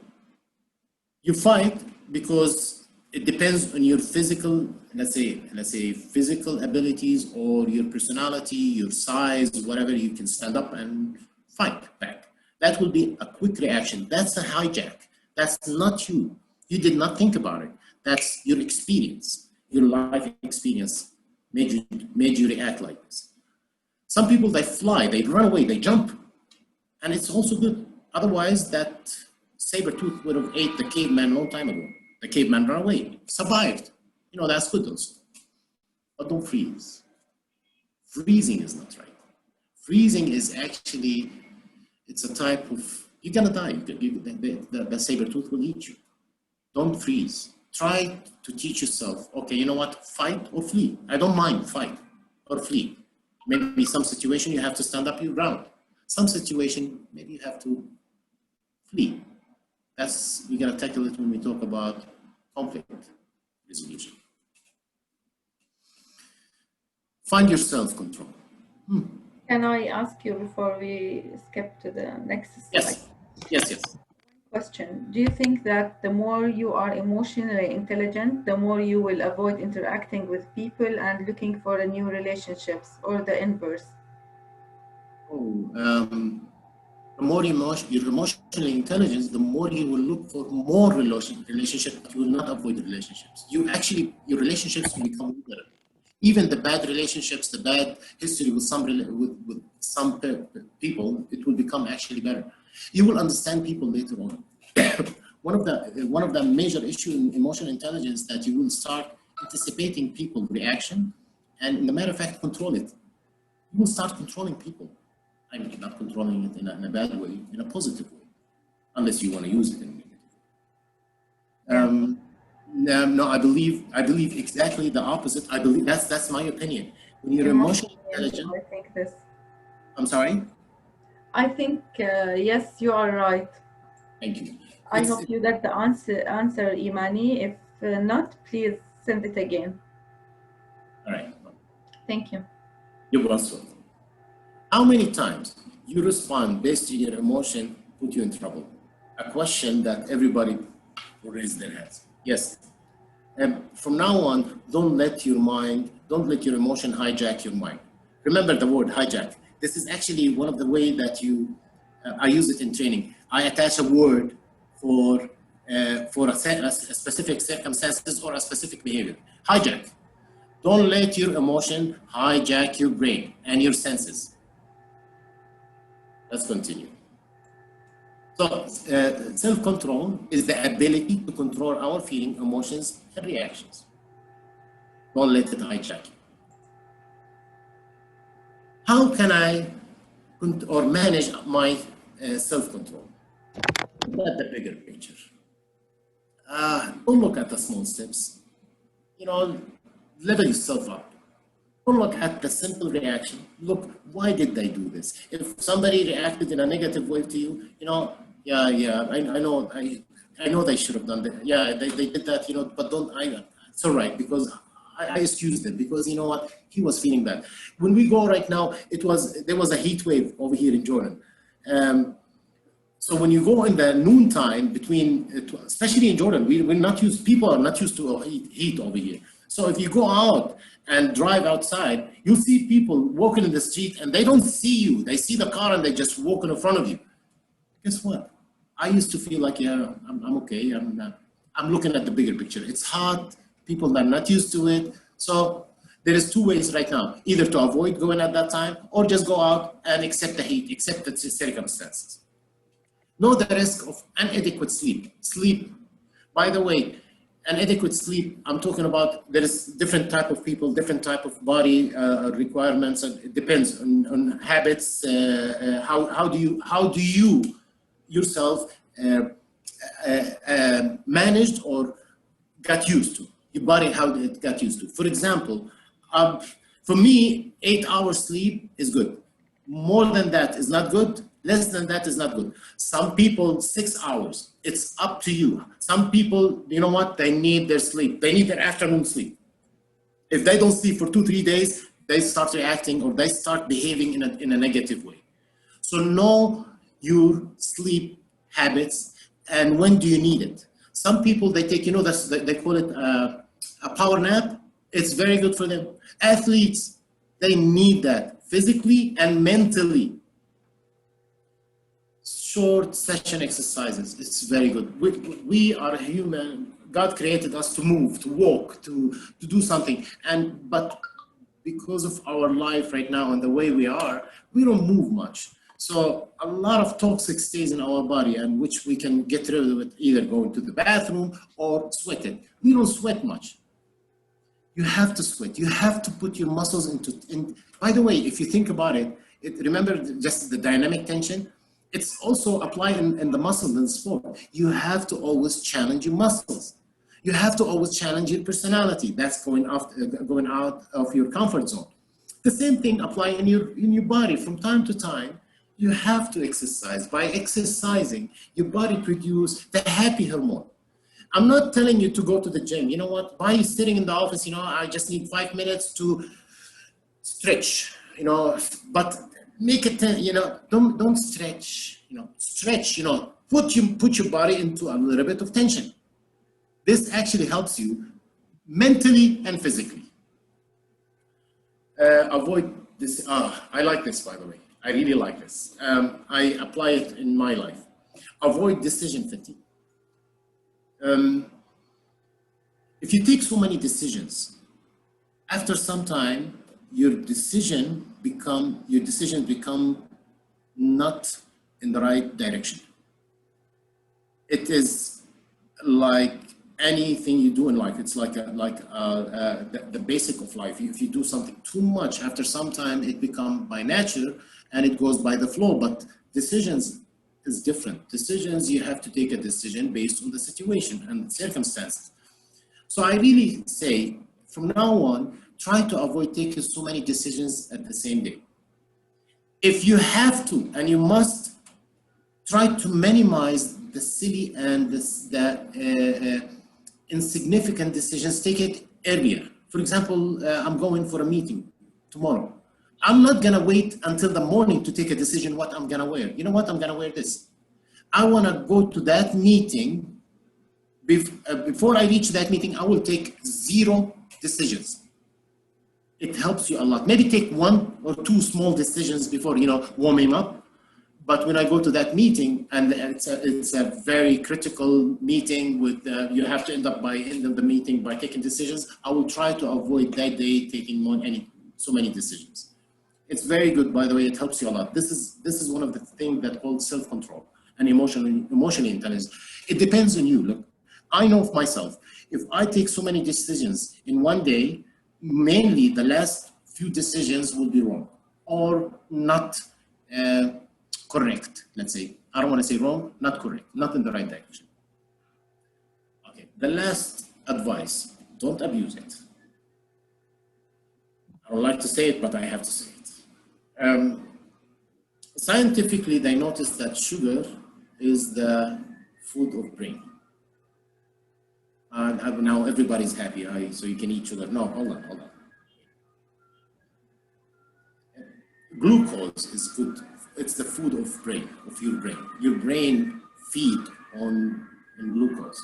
You fight because it depends on your physical, let's say physical abilities or your personality, your size, whatever, you can stand up and fight back. That will be a quick reaction. That's a hijack. That's not you. You did not think about it. That's your experience, your life experience made you react like this. Some people, they fly, they run away, they jump, and it's also good. Otherwise, that saber-tooth would have ate the caveman a long time ago. The caveman ran away, survived. You know, that's good also. But don't freeze. Freezing is not right. Freezing is actually, it's a type of, you're gonna die. The saber-tooth will eat you. Don't freeze. Try to teach yourself, okay, you know what, fight or flee. I don't mind, fight or flee. Maybe some situation you have to stand up your ground. Some situation, maybe you have to flee. We're gonna tackle it when we talk about conflict resolution. Find your self-control. Can I ask you before we skip to the next slide? Yes. Question. Do you think that the more you are emotionally intelligent, the more you will avoid interacting with people and looking for a new relationships, or the inverse? The more you're emotionally intelligent, the more you will look for more relationships, but you will not avoid relationships. Your relationships will become better. Even the bad relationships, the bad history with some people, it will become actually better. You will understand people later on. One of the major issues in emotional intelligence that you will start anticipating people's reaction, and in the matter of fact, control it. You will start controlling people. I mean, not controlling it in a bad way, in a positive way, unless you want to use it in a negative way. No, I believe exactly the opposite. I believe that's my opinion. When you're emotionally intelligent, I think this. I'm sorry. I think yes, you are right. Thank you. I hope you got the answer, Imani. If not, please send it again. All right. Thank you. You're welcome. How many times you respond based on your emotion put you in trouble? A question that everybody will raise their hands. Yes. And from now on, don't let your emotion hijack your mind. Remember the word hijack. This is actually one of the ways that I use it in training. I attach a word for a specific circumstances or a specific behavior. Hijack. Don't let your emotion hijack your brain and your senses. Let's continue. So self-control is the ability to control our feelings, emotions, and reactions. Don't let it hijack you. How can I manage my self-control? Look at the bigger picture. Don't look at the small steps. Level yourself up. Don't look at the simple reaction. Look, why did they do this? If somebody reacted in a negative way to you, I know they should have done that. Yeah, they did that, but it's all right, because I excused them, because you know what, he was feeling bad. When we go right now, there was a heat wave over here in Jordan. So when you go in the noon time especially in Jordan, people are not used to heat over here. So if you go out and drive outside, you'll see people walking in the street and they don't see you. They see the car and they just walk in front of you. Guess what? I used to feel like, I'm okay. I'm looking at the bigger picture. It's hot. People are not used to it. So there is two ways right now, either to avoid going at that time or just go out and accept the heat, accept the circumstances. Know the risk of inadequate sleep. Sleep, by the way, inadequate sleep, I'm talking about, there is different type of people, different type of body requirements, and it depends on habits. How do you yourself managed or got used to? Your body, how it got used to. For example, for me, 8 hours sleep is good. More than that is not good. Less than that is not good. Some people, 6 hours. It's up to you. Some people, you know what? They need their sleep. They need their afternoon sleep. If they don't sleep for 2-3 days, they start reacting or they start behaving in a negative way. So know your sleep habits and when do you need it. Some people, they take, they call it a power nap. It's very good for them. Athletes, they need that physically and mentally. Short session exercises, it's very good. We are human. God created us to move, to walk, to do something. But because of our life right now and the way we are, we don't move much. So a lot of toxic stays in our body, and which we can get rid of it either going to the bathroom or sweat it. We don't sweat much. You have to sweat. You have to put your muscles by the way, if you think about it, remember just the dynamic tension? It's also applied in the muscles in sport. You have to always challenge your muscles. You have to always challenge your personality. That's going out of your comfort zone. The same thing applies in your body. From time to time, you have to exercise. By exercising, your body produces the happy hormone. I'm not telling you to go to the gym. You know what? By sitting in the office, I just need 5 minutes to stretch. But make it, don't stretch, stretch, put your body into a little bit of tension. This actually helps you mentally and physically. Avoid this, I like this, by the way. I really like this. I apply it in my life. Avoid decision fatigue. If you take so many decisions, after some time, your decisions become not in the right direction. It is like anything you do in life. It's like the basic of life. If you do something too much, after some time, it becomes by nature and it goes by the flow. But decisions is different. Decisions, you have to take a decision based on the situation and circumstances. So I really say, from now on, try to avoid taking so many decisions at the same day. If you have to, and you must, try to minimize the silly and the insignificant decisions. Take it earlier. For example, I'm going for a meeting tomorrow. I'm not gonna wait until the morning to take a decision what I'm gonna wear. You know what, I'm gonna wear this. I wanna go to that meeting. Before I reach that meeting, I will take 0 decisions. It helps you a lot. Maybe take 1 or 2 small decisions before, warming up. But when I go to that meeting, and it's a very critical meeting with, you have to end up by end of the meeting by taking decisions, I will try to avoid that day taking so many decisions. It's very good, by the way, it helps you a lot. This is one of the things that called self-control and emotional intelligence. It depends on you. Look, I know of myself, if I take so many decisions in one day, mainly the last few decisions will be wrong or not correct, let's say. I don't want to say wrong, not correct, not in the right direction. Okay, the last advice, don't abuse it. I don't like to say it, but I have to say it. Scientifically, they noticed that sugar is the food of brain. And now everybody's happy, so you can eat sugar. No, hold on. Glucose is good. It's the food of your brain. Your brain feed on glucose.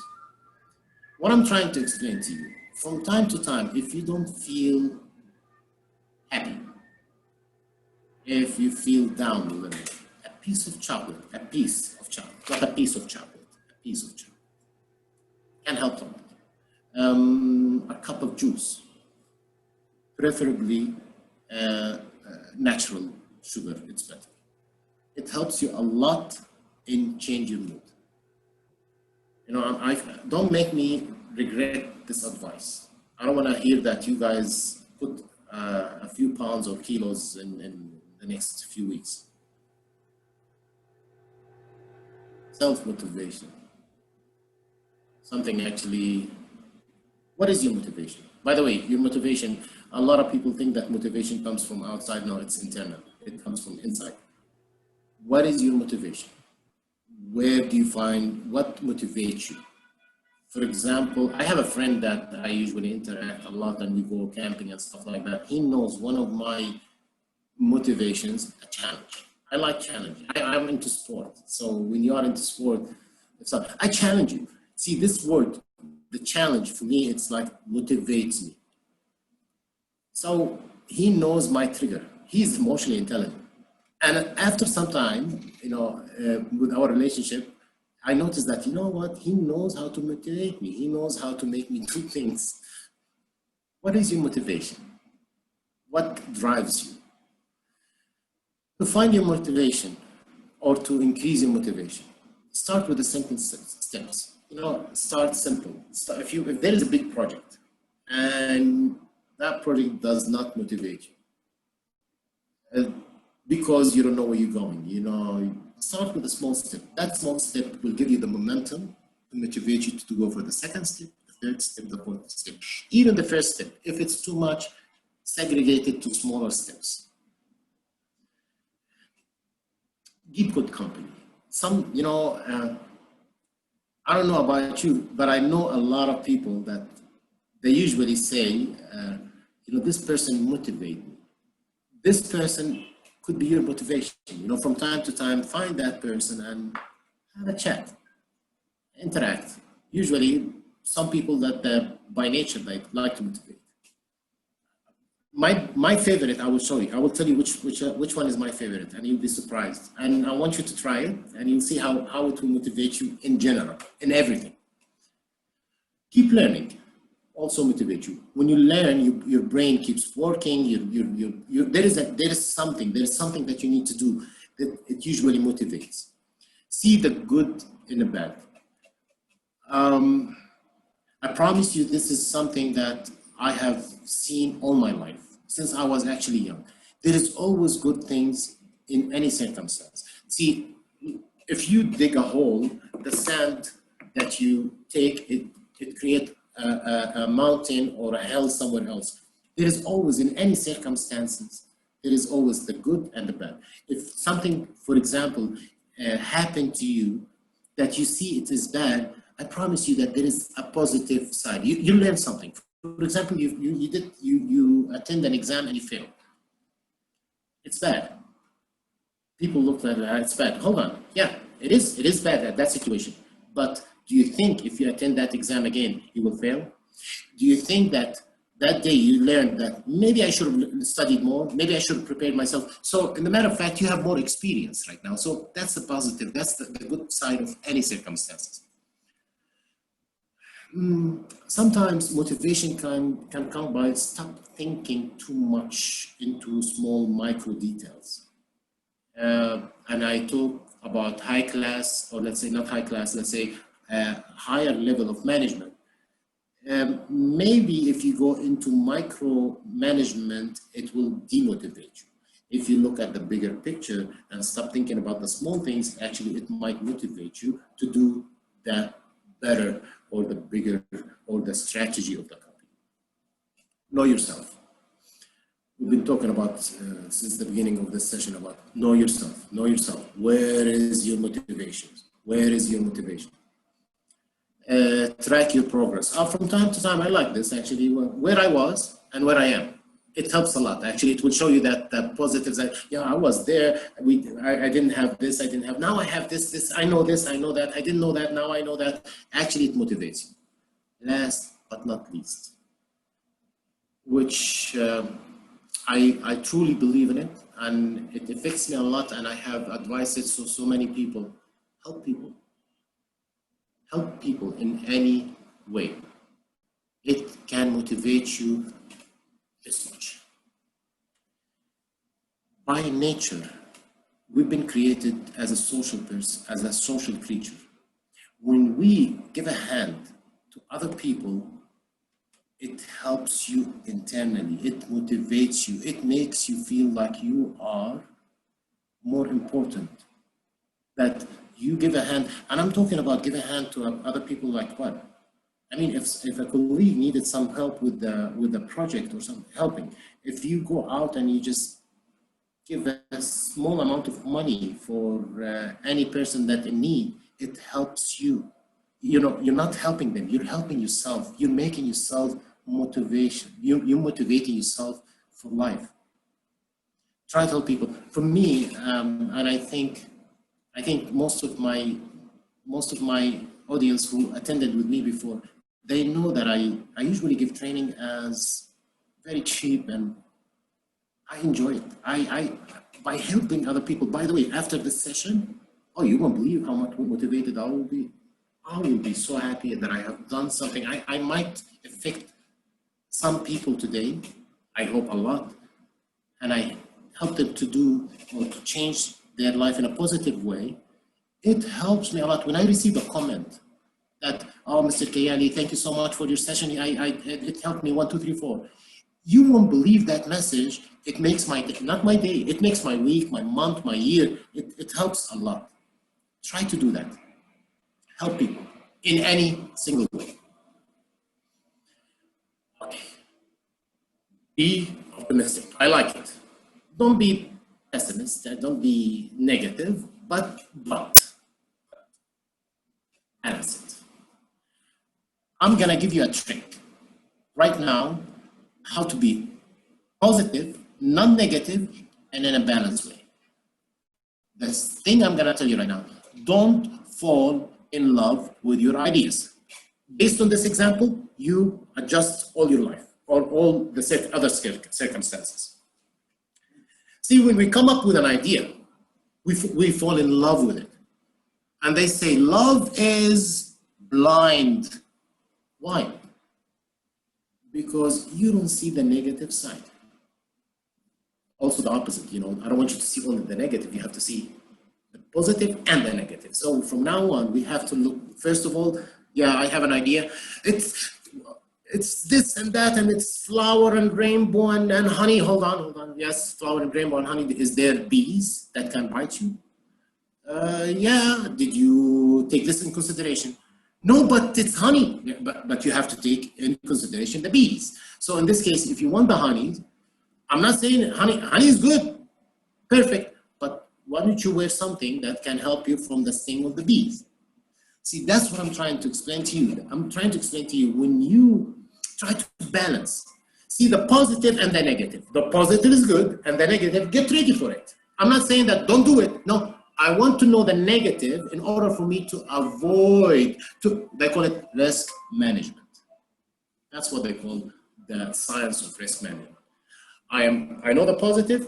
What I'm trying to explain to you, from time to time, if you don't feel happy, if you feel down a little, a piece of chocolate, not a piece of chocolate, can help them. A cup of juice, preferably natural sugar, it's better. It helps you a lot in changing your mood. Don't make me regret this advice. I don't want to hear that you guys put a few pounds or kilos in the next few weeks. Self-motivation. Something actually, what is your motivation? By the way, your motivation, a lot of people think that motivation comes from outside. No, it's internal. It comes from inside. What is your motivation? Where do you find what motivates you? For example, I have a friend that I usually interact a lot and we go camping and stuff like that. He knows one of my motivations, a challenge. I like challenge. I'm into sport. So when you are into sport, I challenge you. See, this word, the challenge, for me, it's like motivates me. So he knows my trigger. He's emotionally intelligent. And after some time, with our relationship, I noticed that, you know what, he knows how to motivate me. He knows how to make me do things. What is your motivation? What drives you? To find your motivation or to increase your motivation, start with the simple steps. Start simple. If there is a big project and that project does not motivate you, because you don't know where you're going, start with a small step. That small step will give you the momentum to motivate you to go for the second step, the third step, the fourth step. Even the first step, if it's too much, segregate it to smaller steps. Keep good company. I don't know about you, but I know a lot of people that they usually say, this person motivates me. This person could be your motivation. From time to time, find that person and have a chat, interact. Usually, some people that by nature they like to motivate. My favorite, I will show you. I will tell you which one is my favorite, and you'll be surprised. And I want you to try it, and you'll see how it will motivate you in general, in everything. Keep learning. Also motivate you. When you learn, your brain keeps working. There is something that you need to do that it usually motivates. See the good in the bad. I promise you, this is something that I have seen all my life since I was actually young. There is always good things in any circumstance. See, if you dig a hole, the sand that you take, it creates a mountain or a hill somewhere else. There is always, in any circumstances, there is always the good and the bad. If something, for example, happened to you that you see it is bad, I promise you that there is a positive side. You learn something. For example, you attend an exam and you fail. It's bad. People look at it, it's bad. Hold on. Yeah, it is bad at that situation. But do you think if you attend that exam again, you will fail? Do you think that that day you learned that maybe I should have studied more, maybe I should have prepared myself? So in the matter of fact, you have more experience right now. So that's the positive, that's the good side of any circumstances. Sometimes motivation can come by stop thinking too much into small micro details. And I talk about high class, or let's say not high class, let's say a higher level of management. Maybe if you go into micro management, it will demotivate you. If you look at the bigger picture and stop thinking about the small things, actually it might motivate you to do that better, or the bigger, or the strategy of the company. Know yourself. We've been talking about since the beginning of this session about know yourself. Know yourself. Where is your motivation? Where is your motivation? Track your progress. From time to time, I like this actually, where I was and where I am. It helps a lot. Actually, it will show you that positives. Yeah, I was there. I didn't have this. I didn't have. Now I have this. I know this. I know that. I didn't know that. Now I know that. Actually, it motivates you. Last but not least, which I truly believe in it, and it affects me a lot. And I have advised it to so many people. Help people. Help people in any way. It can motivate you this much. By nature, we've been created as a social person, as a social creature. When we give a hand to other people, it helps you internally, it motivates you, it makes you feel like you are more important. That you give a hand, and I'm talking about give a hand to other people like what? I mean, if a colleague needed some help with the project or some helping, if you go out and you just give a small amount of money for any person that in need, it helps you. You know, you're not helping them, you're helping yourself. You're making yourself motivation. You're motivating yourself for life. Try to help people. For me, and I think most of my audience who attended with me before, they know that I usually give training as very cheap, and I enjoy it. I by helping other people. By the way, after this session, oh, you won't believe how much motivated I will be. I will be so happy that I have done something. I might affect some people today, I hope a lot, and I help them to do or to change their life in a positive way. It helps me a lot. When I receive a comment that, oh, Mr. Kayyali, thank you so much for your session. It helped me 1, 2, 3, 4. You won't believe that message. It makes my day, not my day, it makes my week, my month, my year. It helps a lot. Try to do that. Help people in any single way. Okay. Be optimistic. I like it. Don't be pessimist. Don't be negative. But balance it. I'm gonna give you a trick right now, how to be positive, non-negative, and in a balanced way. The thing I'm gonna tell you right now, don't fall in love with your ideas. Based on this example, you adjust all your life, or all the other circumstances. See, when we come up with an idea, we fall in love with it. And they say, love is blind. Why? Because you don't see the negative side. Also the opposite, you know, I don't want you to see only the negative, you have to see the positive and the negative. So from now on, we have to look, first of all, yeah, I have an idea. It's this and that, and it's flower and rainbow and honey. Hold on. Yes, flower and rainbow and honey. Is there bees that can bite you? Yeah, did you take this in consideration? No, but it's honey. Yeah, but you have to take in consideration the bees. So in this case, if you want the honey, I'm not saying honey is good, perfect, but why don't you wear something that can help you from the sting of the bees? See, that's what I'm trying to explain to you. I'm trying to explain to you, when you try to balance. see the positive and the negative. The positive is good, and the negative, get ready for it. I'm not saying that don't do it. No, I want to know the negative in order for me to avoid, they call it risk management. That's what they call the science of risk management. I know the positive,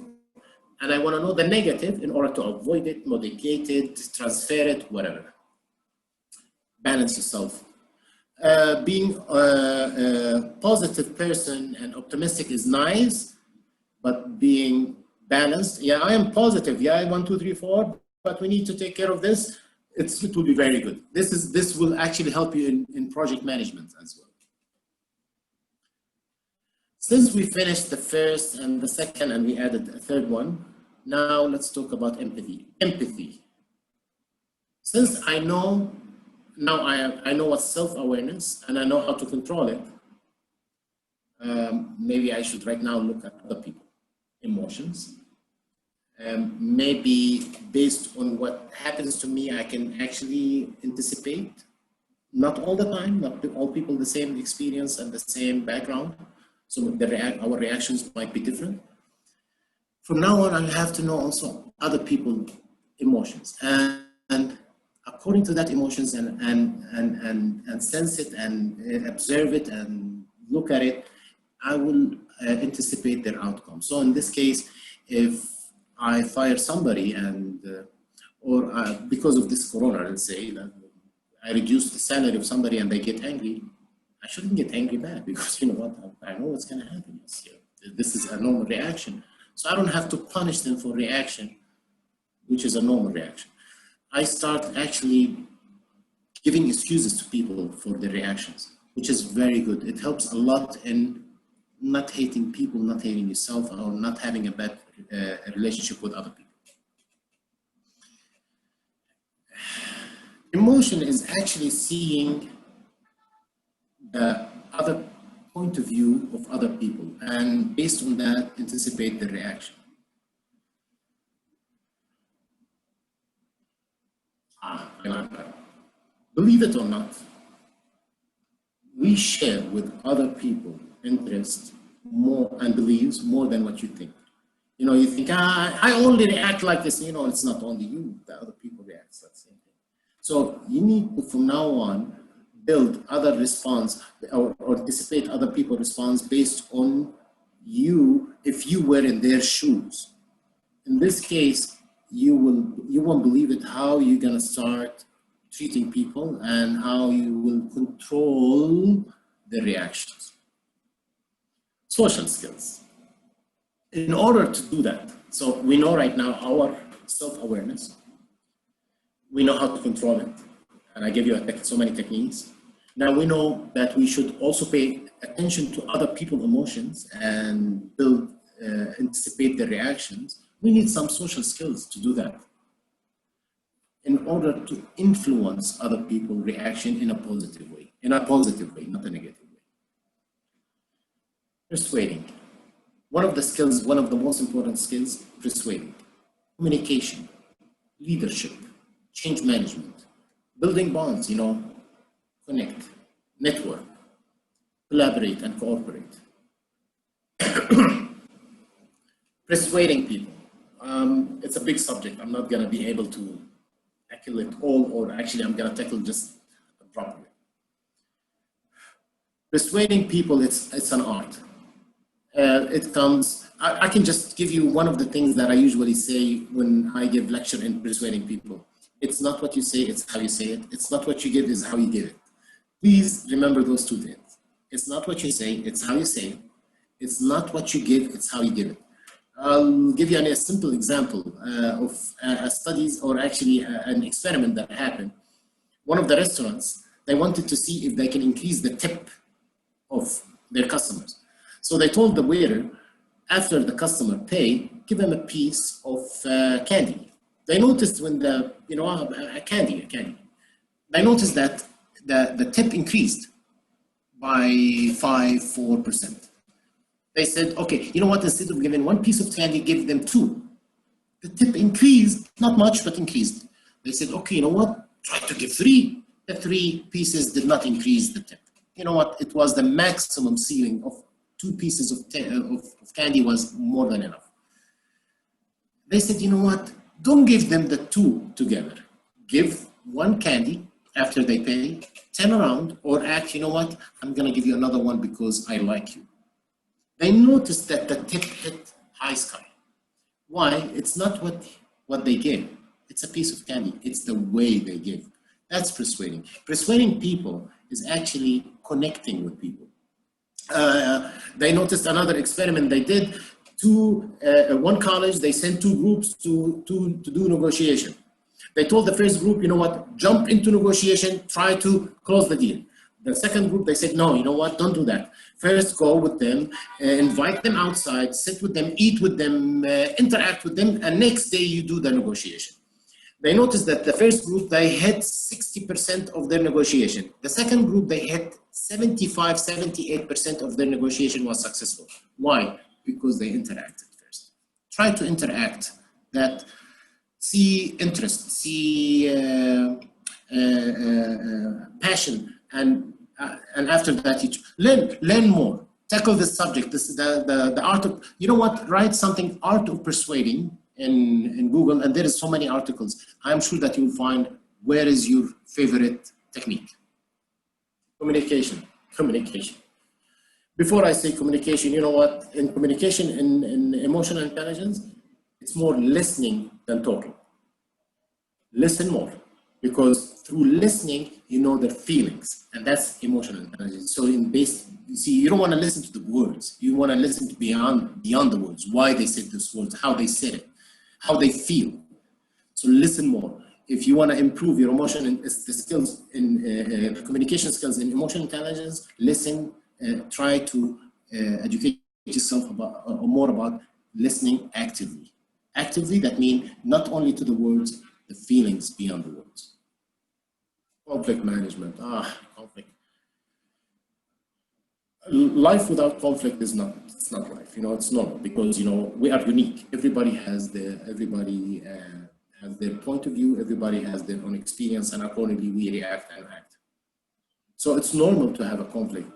and I want to know the negative in order to avoid it, mitigate it, transfer it, whatever. Balance yourself. Being a positive person and optimistic is nice, but being balanced, yeah, I am positive, yeah, 1, 2, 3, 4, but we need to take care of this. It will be very good. This will actually help you in project management as well. Since we finished the first and the second, and we added a third one, now let's talk about empathy. Empathy. Since I know, now I know what's self-awareness and I know how to control it, maybe I should right now look at other people, emotions. Maybe based on what happens to me, I can actually anticipate. Not all the time, not all people the same experience and the same background. So our reactions might be different. From now on, I have to know also other people's emotions, and according to that emotions and sense it and observe it and look at it, I will anticipate their outcome. So in this case, if I fire somebody and or because of this corona, let's say that I reduce the salary of somebody and they get angry, I shouldn't get angry back, because you know what, I know what's going to happen. This is a normal reaction. So I don't have to punish them for reaction, which is a normal reaction. I start actually giving excuses to people for their reactions, which is very good. It helps a lot in not hating people, not hating yourself, or not having a bad relationship with other people. Emotion is actually seeing the other point of view of other people, and based on that, anticipate the reaction. Believe it or not, we share with other people interests more and beliefs more than what you think. You know, you think, I only react like this. You know, it's not only you, the other people react the same thing. So you need to, from now on, build other response or anticipate other people's response based on you, if you were in their shoes. In this case, you won't believe it how you're gonna start treating people and how you will control the reactions. Social skills. In order to do that, so we know right now our self-awareness, we know how to control it. And I give you so many techniques. Now we know that we should also pay attention to other people's emotions and anticipate their reactions. We need some social skills to do that in order to influence other people's reaction in a positive way, not a negative way. Persuading. One of the skills, one of the most important skills, persuading. Communication, leadership, change management, building bonds, you know, connect, network, collaborate and cooperate. Persuading people. It's a big subject. I'm not going to be able to tackle it all, or actually I'm going to tackle just a drop of it. Persuading people, it's an art. It comes, I can just give you one of the things that I usually say when I give lecture in persuading people. It's not what you say, it's how you say it. It's not what you give, it's how you give it. Please remember those two things. It's not what you say, it's how you say it. It's not what you give, it's how you give it. I'll give you a simple example of studies, or actually an experiment that happened. One of the restaurants, they wanted to see if they can increase the tip of their customers. So they told the waiter, after the customer pay, give them a piece of candy. They noticed when a candy. They noticed that the tip increased by 4%. They said, okay, you know what, instead of giving one piece of candy, give them 2. The tip increased, not much, but increased. They said, okay, you know what, try to give 3. The 3 pieces did not increase the tip. You know what, it was the maximum ceiling of 2 pieces of candy was more than enough. They said, you know what? Don't give them the 2 together. Give 1 candy after they pay, turn around, or act, you know what? I'm going to give you another one because I like you. They noticed that the tip hit high sky. Why? It's not what they give. It's a piece of candy. It's the way they give. That's persuading. Persuading people is actually connecting with people. They noticed another experiment they did. One college, they sent 2 groups to do negotiation. They told the first group, you know what, jump into negotiation, try to close the deal. The second group, they said, no, you know what, don't do that. First, go with them, invite them outside, sit with them, eat with them, interact with them, and next day you do the negotiation. They noticed that the first group, they hit 60% of their negotiation. The second group, they hit 75, 78% of their negotiation was successful. Why? Because they interacted first. Try to interact, that see interest, see passion, and after that you learn more. Tackle this subject. This is the art of, you know what, write something, art of persuading in Google, and there is so many articles. I'm sure that you'll find where is your favorite technique. Communication. Before I say communication, you know what, in communication, in emotional intelligence, it's more listening than talking. Listen more, because through listening, you know their feelings, and that's emotional intelligence. So you see, you don't want to listen to the words. You want to listen to beyond the words, why they said those words, how they said it, how they feel. So listen more. If you want to improve your emotion and the skills in communication skills in emotional intelligence, listen. Try to educate yourself more about listening actively. Actively, that means not only to the words, the feelings beyond the words. Conflict management. Conflict. Life without conflict is not. It's not life. You know, it's normal because you know we are unique. Everybody has their point of view. Everybody has their own experience, and accordingly we react and act. So it's normal to have a conflict.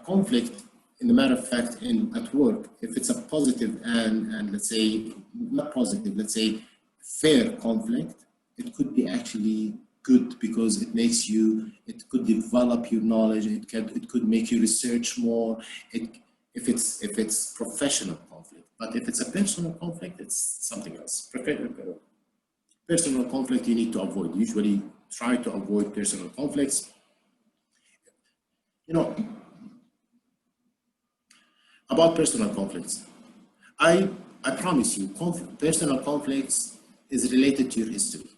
Conflict, in the matter of fact, at work, if it's a positive and let's say not positive, let's say fair conflict, it could be actually good because it makes you, it could develop your knowledge, it could make you research more. If it's professional conflict, but if it's a personal conflict, it's something else. Personal conflict you need to avoid. Usually try to avoid personal conflicts. You know. About personal conflicts, I promise you, personal conflicts is related to your history.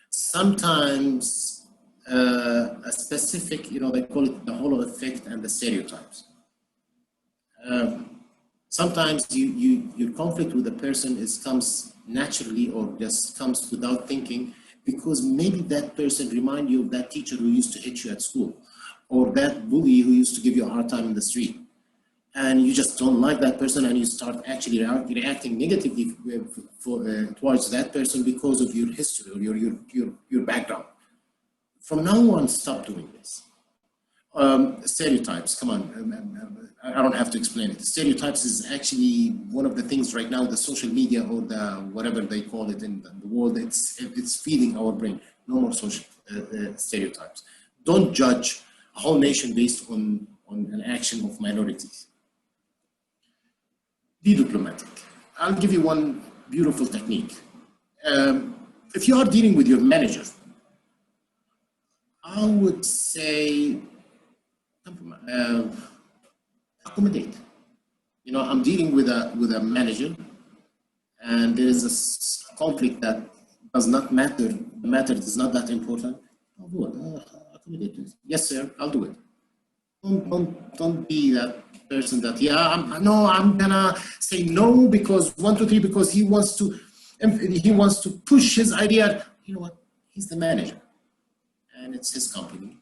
Sometimes a specific, you know, they call it the halo effect and the stereotypes. Sometimes your conflict with a person comes naturally or just comes without thinking because maybe that person reminds you of that teacher who used to hit you at school or that bully who used to give you a hard time in the street. And you just don't like that person and you start actually reacting negatively towards that person because of your history or your background. From now on, stop doing this. Stereotypes, come on, I don't have to explain it. Stereotypes is actually one of the things right now, the social media or the whatever they call it in the world, it's feeding our brain. No more social stereotypes. Don't judge a whole nation based on an action of minorities. Be diplomatic. I'll give you one beautiful technique. If you are dealing with your manager, I would say accommodate. You know, I'm dealing with a manager, and there is a conflict that does not matter. The matter is not that important. I'll do it. Accommodate. Yes, sir. I'll do it. Don't be that person that I'm gonna say no because 1, 2, 3 because he wants to push his idea. You know what? He's the manager, and it's his company.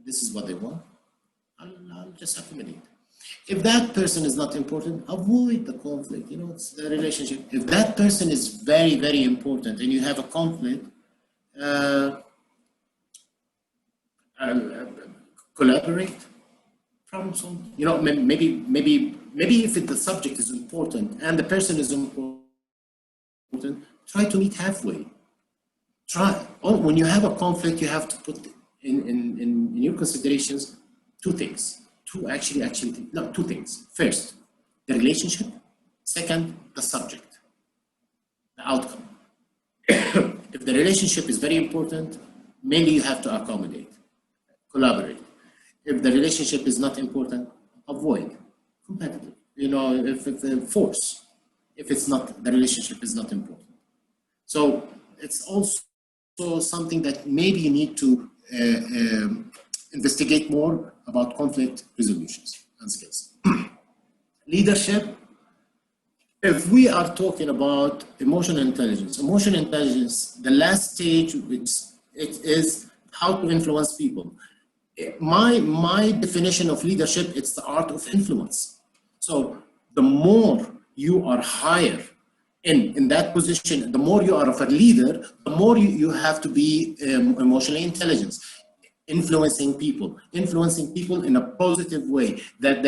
This is what they want. I'll just accommodate. If that person is not important, avoid the conflict. You know, it's the relationship. If that person is very, very important and you have a conflict, collaborate, problem solved. You know, maybe if the subject is important and the person is important, try to meet halfway. Try. Or when you have a conflict, you have to put in your considerations two things. Two things. First, the relationship. Second, the subject, the outcome. If the relationship is very important, maybe you have to accommodate, collaborate. If the relationship is not important, avoid, competitive. You know, if force, if it's not, the relationship is not important. So it's also something that maybe you need to investigate more about conflict resolutions and skills. Leadership. If we are talking about emotional intelligence, the last stage, which it is how to influence people. My definition of leadership, it's the art of influence. So the more you are higher in that position, the more you are of a leader, the more you have to be emotionally intelligent. Influencing people in a positive way, that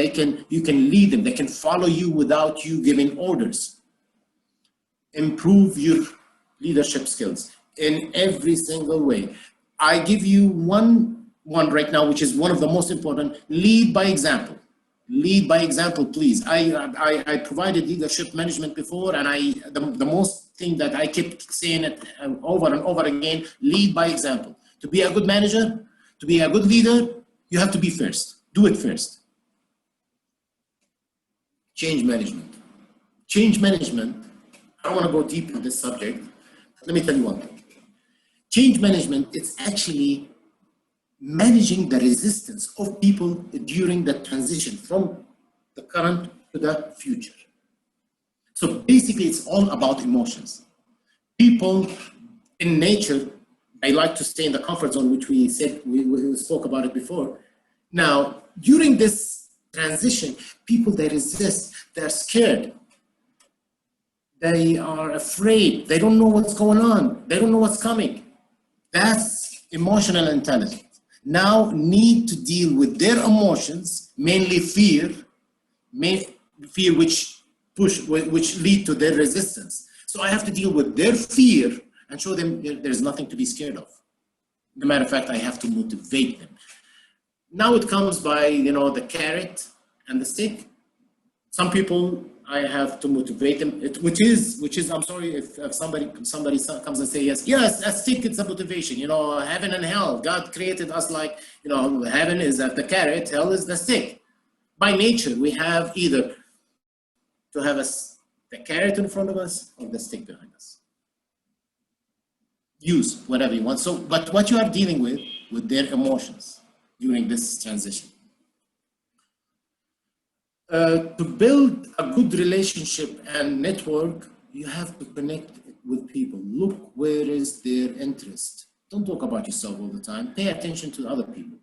you can lead them, they can follow you without you giving orders. Improve your leadership skills in every single way. I give you one right now, which is one of the most important: lead by example. Lead by example, please. I provided leadership management before, and the most thing that I kept saying it over and over again: lead by example. To be a good manager, to be a good leader, you have to be first. Do it first. Change management. Change management, I don't want to go deep in this subject. Let me tell you one thing. Change management, it's actually managing the resistance of people during the transition from the current to the future. So basically, it's all about emotions. People in nature, they like to stay in the comfort zone, which we said, we spoke about it before. Now, during this transition, people, they resist, they're scared. They are afraid, they don't know what's going on, they don't know what's coming. That's emotional intelligence. Now need to deal with their emotions, mainly fear which lead to their resistance. So I have to deal with their fear and show them there's nothing to be scared of. As a matter of fact, I have to motivate them. Now it comes by, the carrot and the stick. Some people, I have to motivate them, which is, I'm sorry if somebody comes and say, yes, a stick, it's a motivation, heaven and hell. God created us like, heaven is at the carrot, hell is the stick. By nature, we have either to have the carrot in front of us or the stick behind us. Use whatever you want. So, but what you are dealing with their emotions during this transition. To build a good relationship and network, you have to connect with people. Look where is their interest. Don't talk about yourself all the time. Pay attention to other people.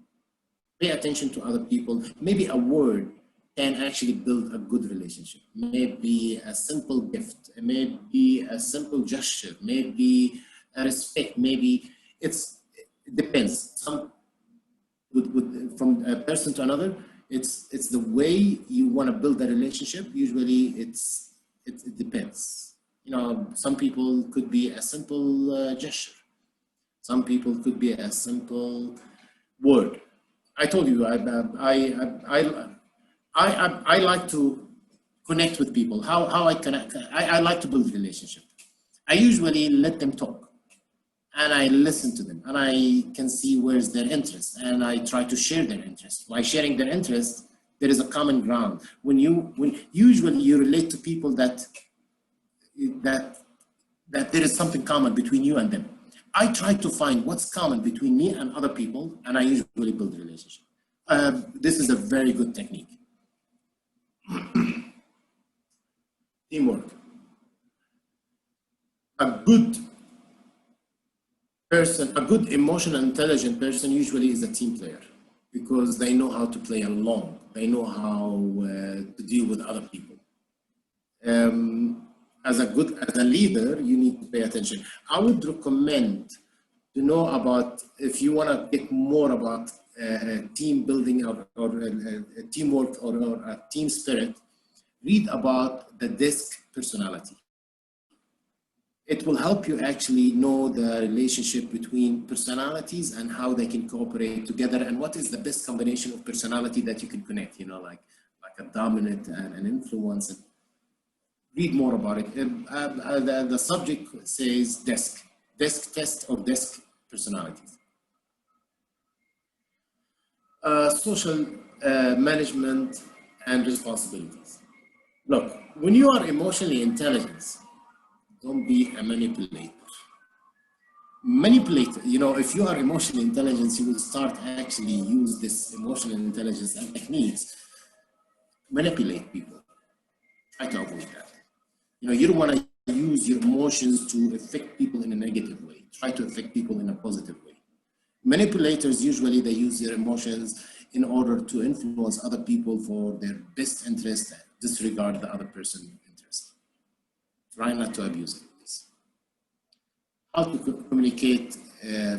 Pay attention to other people. Maybe a word can actually build a good relationship. Maybe a simple gift, maybe a simple gesture, maybe a respect, maybe it depends. From a person to another, it's the way you want to build a relationship. Usually it depends. Some people could be a simple gesture. Some people could be a simple word. I told you, I like to connect with people. How I connect? I like to build relationship. I usually let them talk, and I listen to them, and I can see where's their interest, and I try to share their interest. By sharing their interest, there is a common ground. When usually you relate to people that there is something common between you and them. I try to find what's common between me and other people, and I usually build a relationship. This is a very good technique. Teamwork. A good person, a good emotional intelligent person usually is a team player because they know how to play along. They know how to deal with other people. As a leader, you need to pay attention. I would recommend to know about, if you want to get more about team building or teamwork or a team spirit, read about the DISC personality. It will help you actually know the relationship between personalities and how they can cooperate together, and what is the best combination of personality that you can connect, you know, like a dominant and an influence. Read more about it. The subject says DISC test or DISC personalities. Social management and responsibilities. Look, when you are emotionally intelligent, don't be a manipulator. You know, if you are emotionally intelligent, you will start actually use this emotional intelligence and techniques to manipulate people. Try to avoid that. You know, you don't want to use your emotions to affect people in a negative way. Try to affect people in a positive way. Manipulators, usually they use their emotions in order to influence other people for their best interest, disregard the other person's interest. Try not to abuse this. How to communicate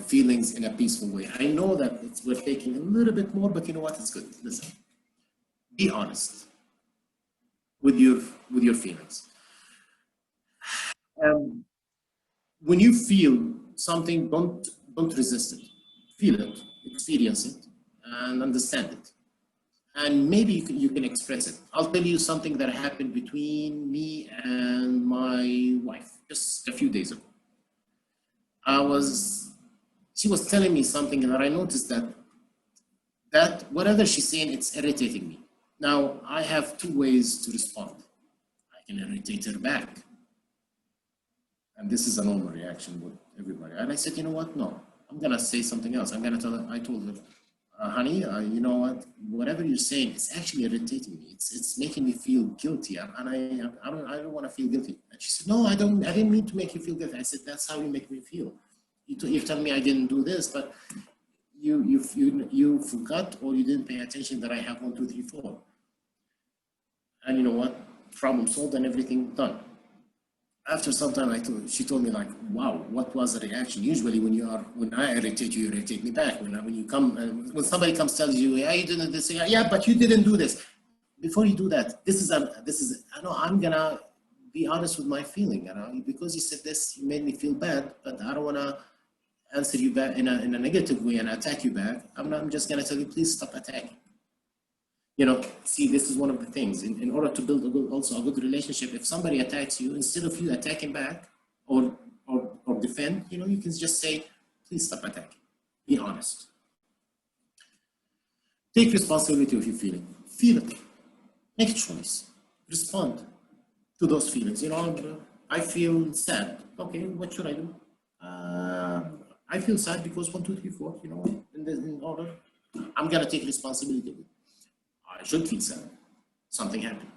feelings in a peaceful way. I know that we're taking a little bit more, but you know what? It's good. Listen, be honest with your feelings. When you feel something, don't resist it. Feel it, experience it, and understand it. And maybe you can express it. I'll tell you something that happened between me and my wife just a few days ago. She was telling me something, and I noticed that whatever she's saying, it's irritating me. Now, I have two ways to respond. I can irritate her back. And this is a normal reaction with everybody. And I said, you know what? No, I'm going to say something else. I'm going to tell her, I told her, honey, you know what? Whatever you're saying, it's actually irritating me. It's making me feel guilty, and I don't want to feel guilty. And she said, no, I didn't mean to make you feel guilty. I said, that's how you make me feel. You're telling me I didn't do this, but you forgot, or you didn't pay attention that I have 1, 2, 3, 4. And you know what? Problem solved and everything done. After some time, she told me, like, wow, what was the reaction? Usually when I irritate you, you irritate me back. When somebody comes tells you, yeah, you didn't this, yeah, but you didn't do this. Before you do that, I know I'm gonna be honest with my feeling, because you said this, you made me feel bad, but I don't wanna answer you back in a negative way and attack you back. I'm just gonna tell you, please stop attacking. You know, see, this is one of the things. In order to build also a good relationship, if somebody attacks you, instead of you attacking back or defend, you know, you can just say, please stop attacking. Be honest. Take responsibility of your feeling. Feel it. Make a choice. Respond to those feelings. You know, I feel sad. Okay, what should I do? I feel sad because 1, 2, 3, 4, you know, in order. I'm going to take responsibility of it. I should feel sad. Something happened.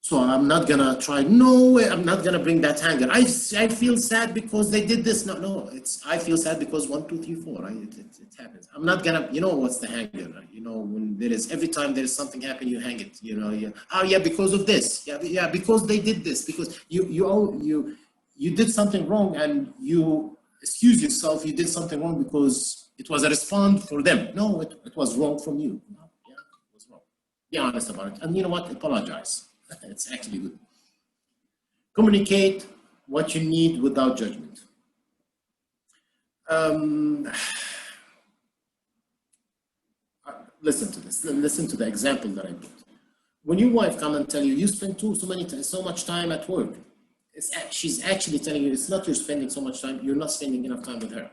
So I'm not gonna try. No way. I'm not gonna bring that anger. I feel sad because they did this. No. I feel sad because 1, 2, 3, 4. It happens. I'm not gonna. You know what's the anger? You know, when every time there is something happen, you hang it. You know. Oh yeah, because of this. Yeah, because they did this. Because you did something wrong and you excuse yourself. You did something wrong because it was a response for them. No, it was wrong from you. Be honest about it. And you know what? Apologize. It's actually good. Communicate what you need without judgment. Listen to this. Listen to the example that I put. When your wife comes and tell you, you spend so much time at work, she's actually telling you, it's not you're spending so much time, you're not spending enough time with her.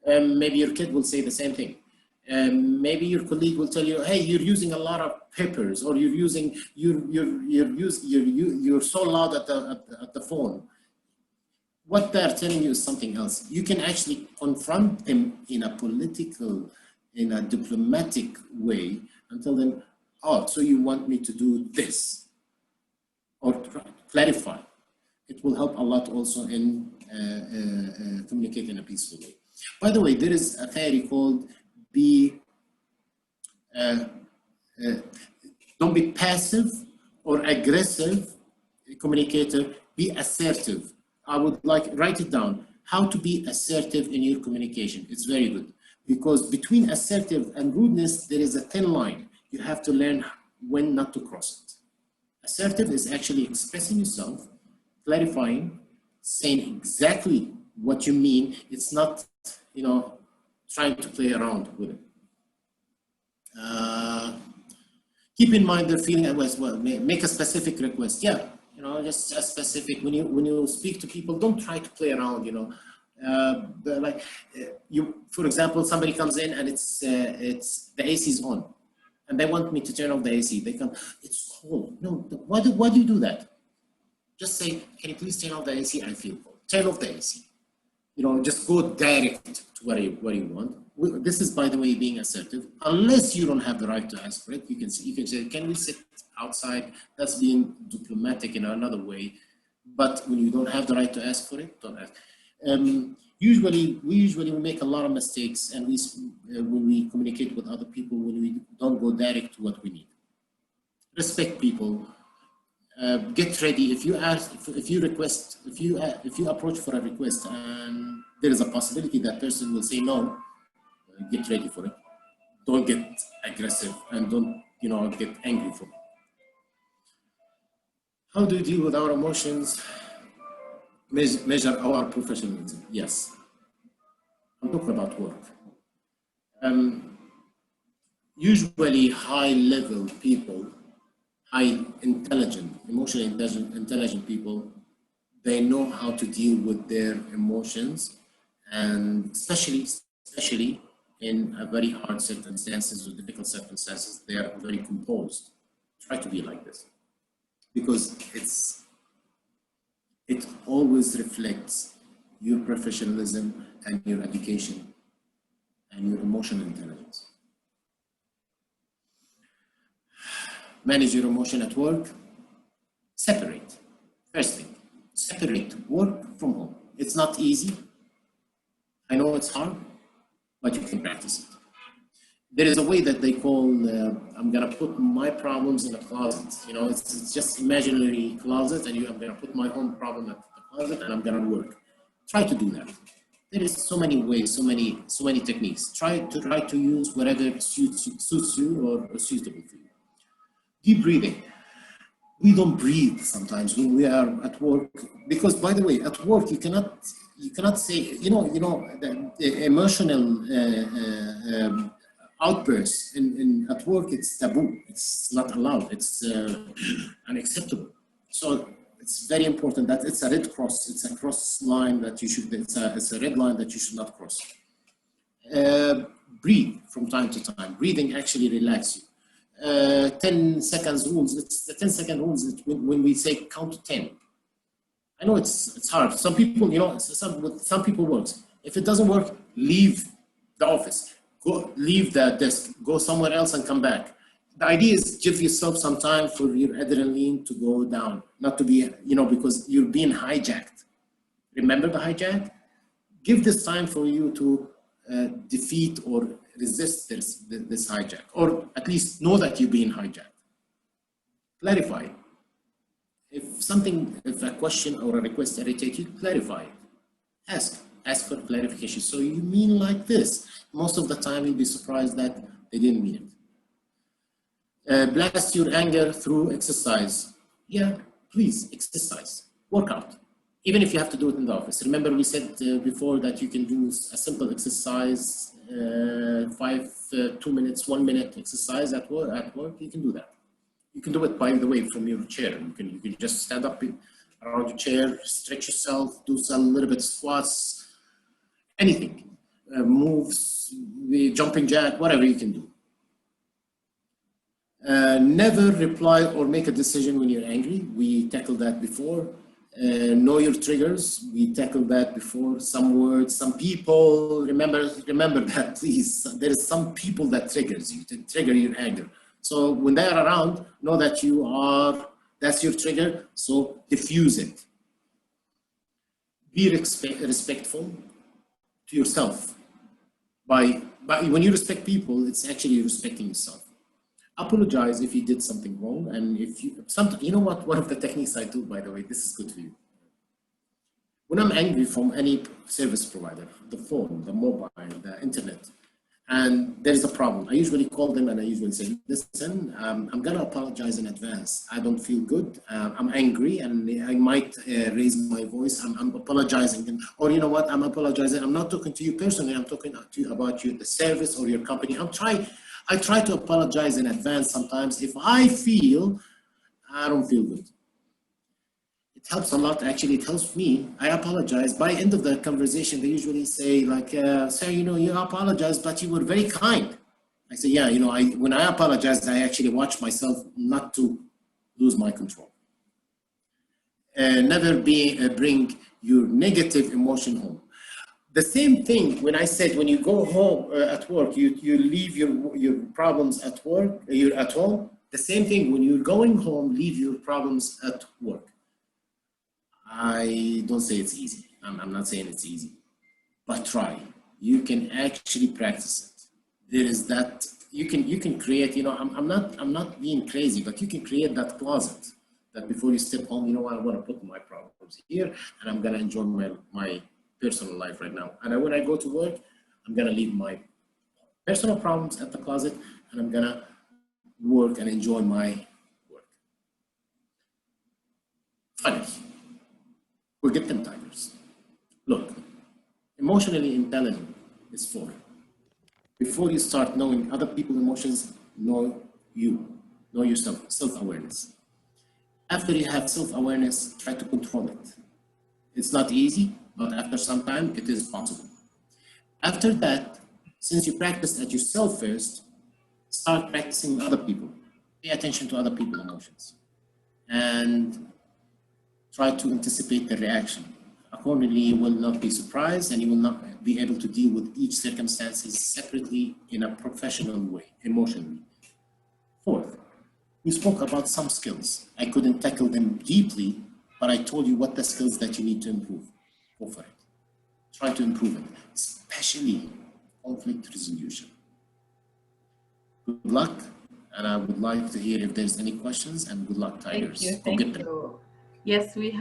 Maybe your kid will say the same thing. Maybe your colleague will tell you, hey, you're using a lot of papers, or you're so loud at the phone. What they're telling you is something else. You can actually confront them in a diplomatic way and tell them, oh, so you want me to do this, or clarify. It will help a lot also in communicating in a peaceful way. By the way, there is a theory called don't be passive or aggressive communicator, be assertive. I would like, write it down, how to be assertive in your communication. It's very good. because between assertive and rudeness, there is a thin line. You have to learn when not to cross it. Assertive is actually expressing yourself, clarifying, saying exactly what you mean. It's not, you know, trying to play around with it. Keep in mind their feeling as well. Make a specific request. Yeah, you know, just a specific. When you speak to people, don't try to play around. You know, for example, somebody comes in and it's the AC is on, and they want me to turn off the AC. They come, it's cold. No, why do you do that? Just say, can you please turn off the AC? I feel cold. Turn off the AC. You know, just go direct to where you want. This is, by the way, being assertive. Unless you don't have the right to ask for it, you can say, can we sit outside? That's being diplomatic in another way. But when you don't have the right to ask for it, don't ask. We usually make a lot of mistakes, and when we communicate with other people, when we don't go direct to what we need. Respect people. Get ready. If you ask, if you request, if you approach for a request, and there is a possibility that person will say no, get ready for it. Don't get aggressive, and don't, you know, get angry for it. How do you deal with our emotions? Measure our professionalism. Yes, I'm talking about work. Usually high-level people, high intelligent, emotionally intelligent people, they know how to deal with their emotions, and especially in a very hard circumstances or difficult circumstances, they are very composed. Try to be like this, because it always reflects your professionalism and your education and your emotional intelligence. Manage your emotion at work. Separate. First thing, separate work from home. It's not easy. I know it's hard, but you can practice it. There is a way that they call, I'm gonna put my problems in a closet. You know, it's just imaginary closet, and I'm gonna put my own problem at the closet, and I'm gonna work. Try to do that. There is so many ways, so many techniques. Try to use whatever suits you or is suitable for you. Deep breathing. We don't breathe sometimes when we are at work, because, by the way, at work you cannot say, you know the emotional outbursts at work. It's taboo. It's not allowed. It's unacceptable. So it's very important that it's a red cross. It's a cross line that you should. It's a red line that you should not cross. Breathe from time to time. Breathing actually relaxes you. 10 seconds rules. It's the 10-second rules when we say count to 10. I know it's hard. Some people, you know, some people works. If it doesn't work, leave the office. Leave the desk. Go somewhere else and come back. The idea is give yourself some time for your adrenaline to go down, not to be, you know, because you're being hijacked. Remember the hijack? Give this time for you to defeat or resist this hijack, or at least know that you're being hijacked. Clarify. If a question or a request irritates you, clarify it. Ask for clarification. So you mean like this? Most of the time you'll be surprised that they didn't mean it. Blast your anger through exercise. Yeah, please exercise, work out. Even if you have to do it in the office. Remember we said before that you can do a simple exercise, 2 minutes, 1 minute exercise at work. You can do that. You can do it, by the way, from your chair. You can just stand up around your chair, stretch yourself, do some little bit squats, anything, moves, jumping jack, whatever you can do. Never reply or make a decision when you're angry. We tackled that before. Know your triggers. We tackled that before. Some words, some people. Remember that, please. There is some people that triggers you, to trigger your anger. So when they are around, know that that's your trigger. So diffuse it. Be respectful to yourself. When you respect people, it's actually respecting yourself. Apologize if you did something wrong, and if you know what, one of the techniques I do, by the way, this is good for you. When I'm angry from any service provider, the phone, the mobile, the internet, and there is a problem. I usually call them and I usually say, listen, I'm going to apologize in advance. I don't feel good. I'm angry and I might raise my voice. I'm apologizing. Or you know what, I'm apologizing. I'm not talking to you personally. I'm talking to you about the service or your company. I try to apologize in advance sometimes if I feel I don't feel good. It helps a lot, actually. It helps me. I apologize. By the end of the conversation, they usually say like, sir, you know, you apologized, but you were very kind. I say, yeah, you know, when I apologize, I actually watch myself not to lose my control. Never bring your negative emotion home. The same thing when I said, when you go home at work, you leave your problems at work, you're at home. The same thing when you're going home, leave your problems at work. I don't say it's easy. I'm not saying it's easy, but try. You can actually practice it. There is that you can create. You know, I'm not being crazy, but you can create that closet that before you step home. You know, I want to put my problems here, and I'm gonna enjoy my personal life right now. And when I go to work, I'm gonna leave my personal problems at the closet, and I'm gonna work and enjoy my work. Funny. Forget them, tigers. Look, emotionally intelligent is 4. Before you start knowing other people's emotions, know yourself, self-awareness. After you have self-awareness, try to control it. It's not easy, but after some time, it is possible. After that, since you practiced at yourself first, start practicing other people. Pay attention to other people's emotions. And try to anticipate the reaction. Accordingly, you will not be surprised and you will not be able to deal with each circumstances separately in a professional way, emotionally. 4th, we spoke about some skills. I couldn't tackle them deeply, but I told you what the skills that you need to improve. Go for it. Try to improve it, especially conflict resolution. Good luck, and I would like to hear if there's any questions, and good luck, Tigers. Thank you. Yes, we have.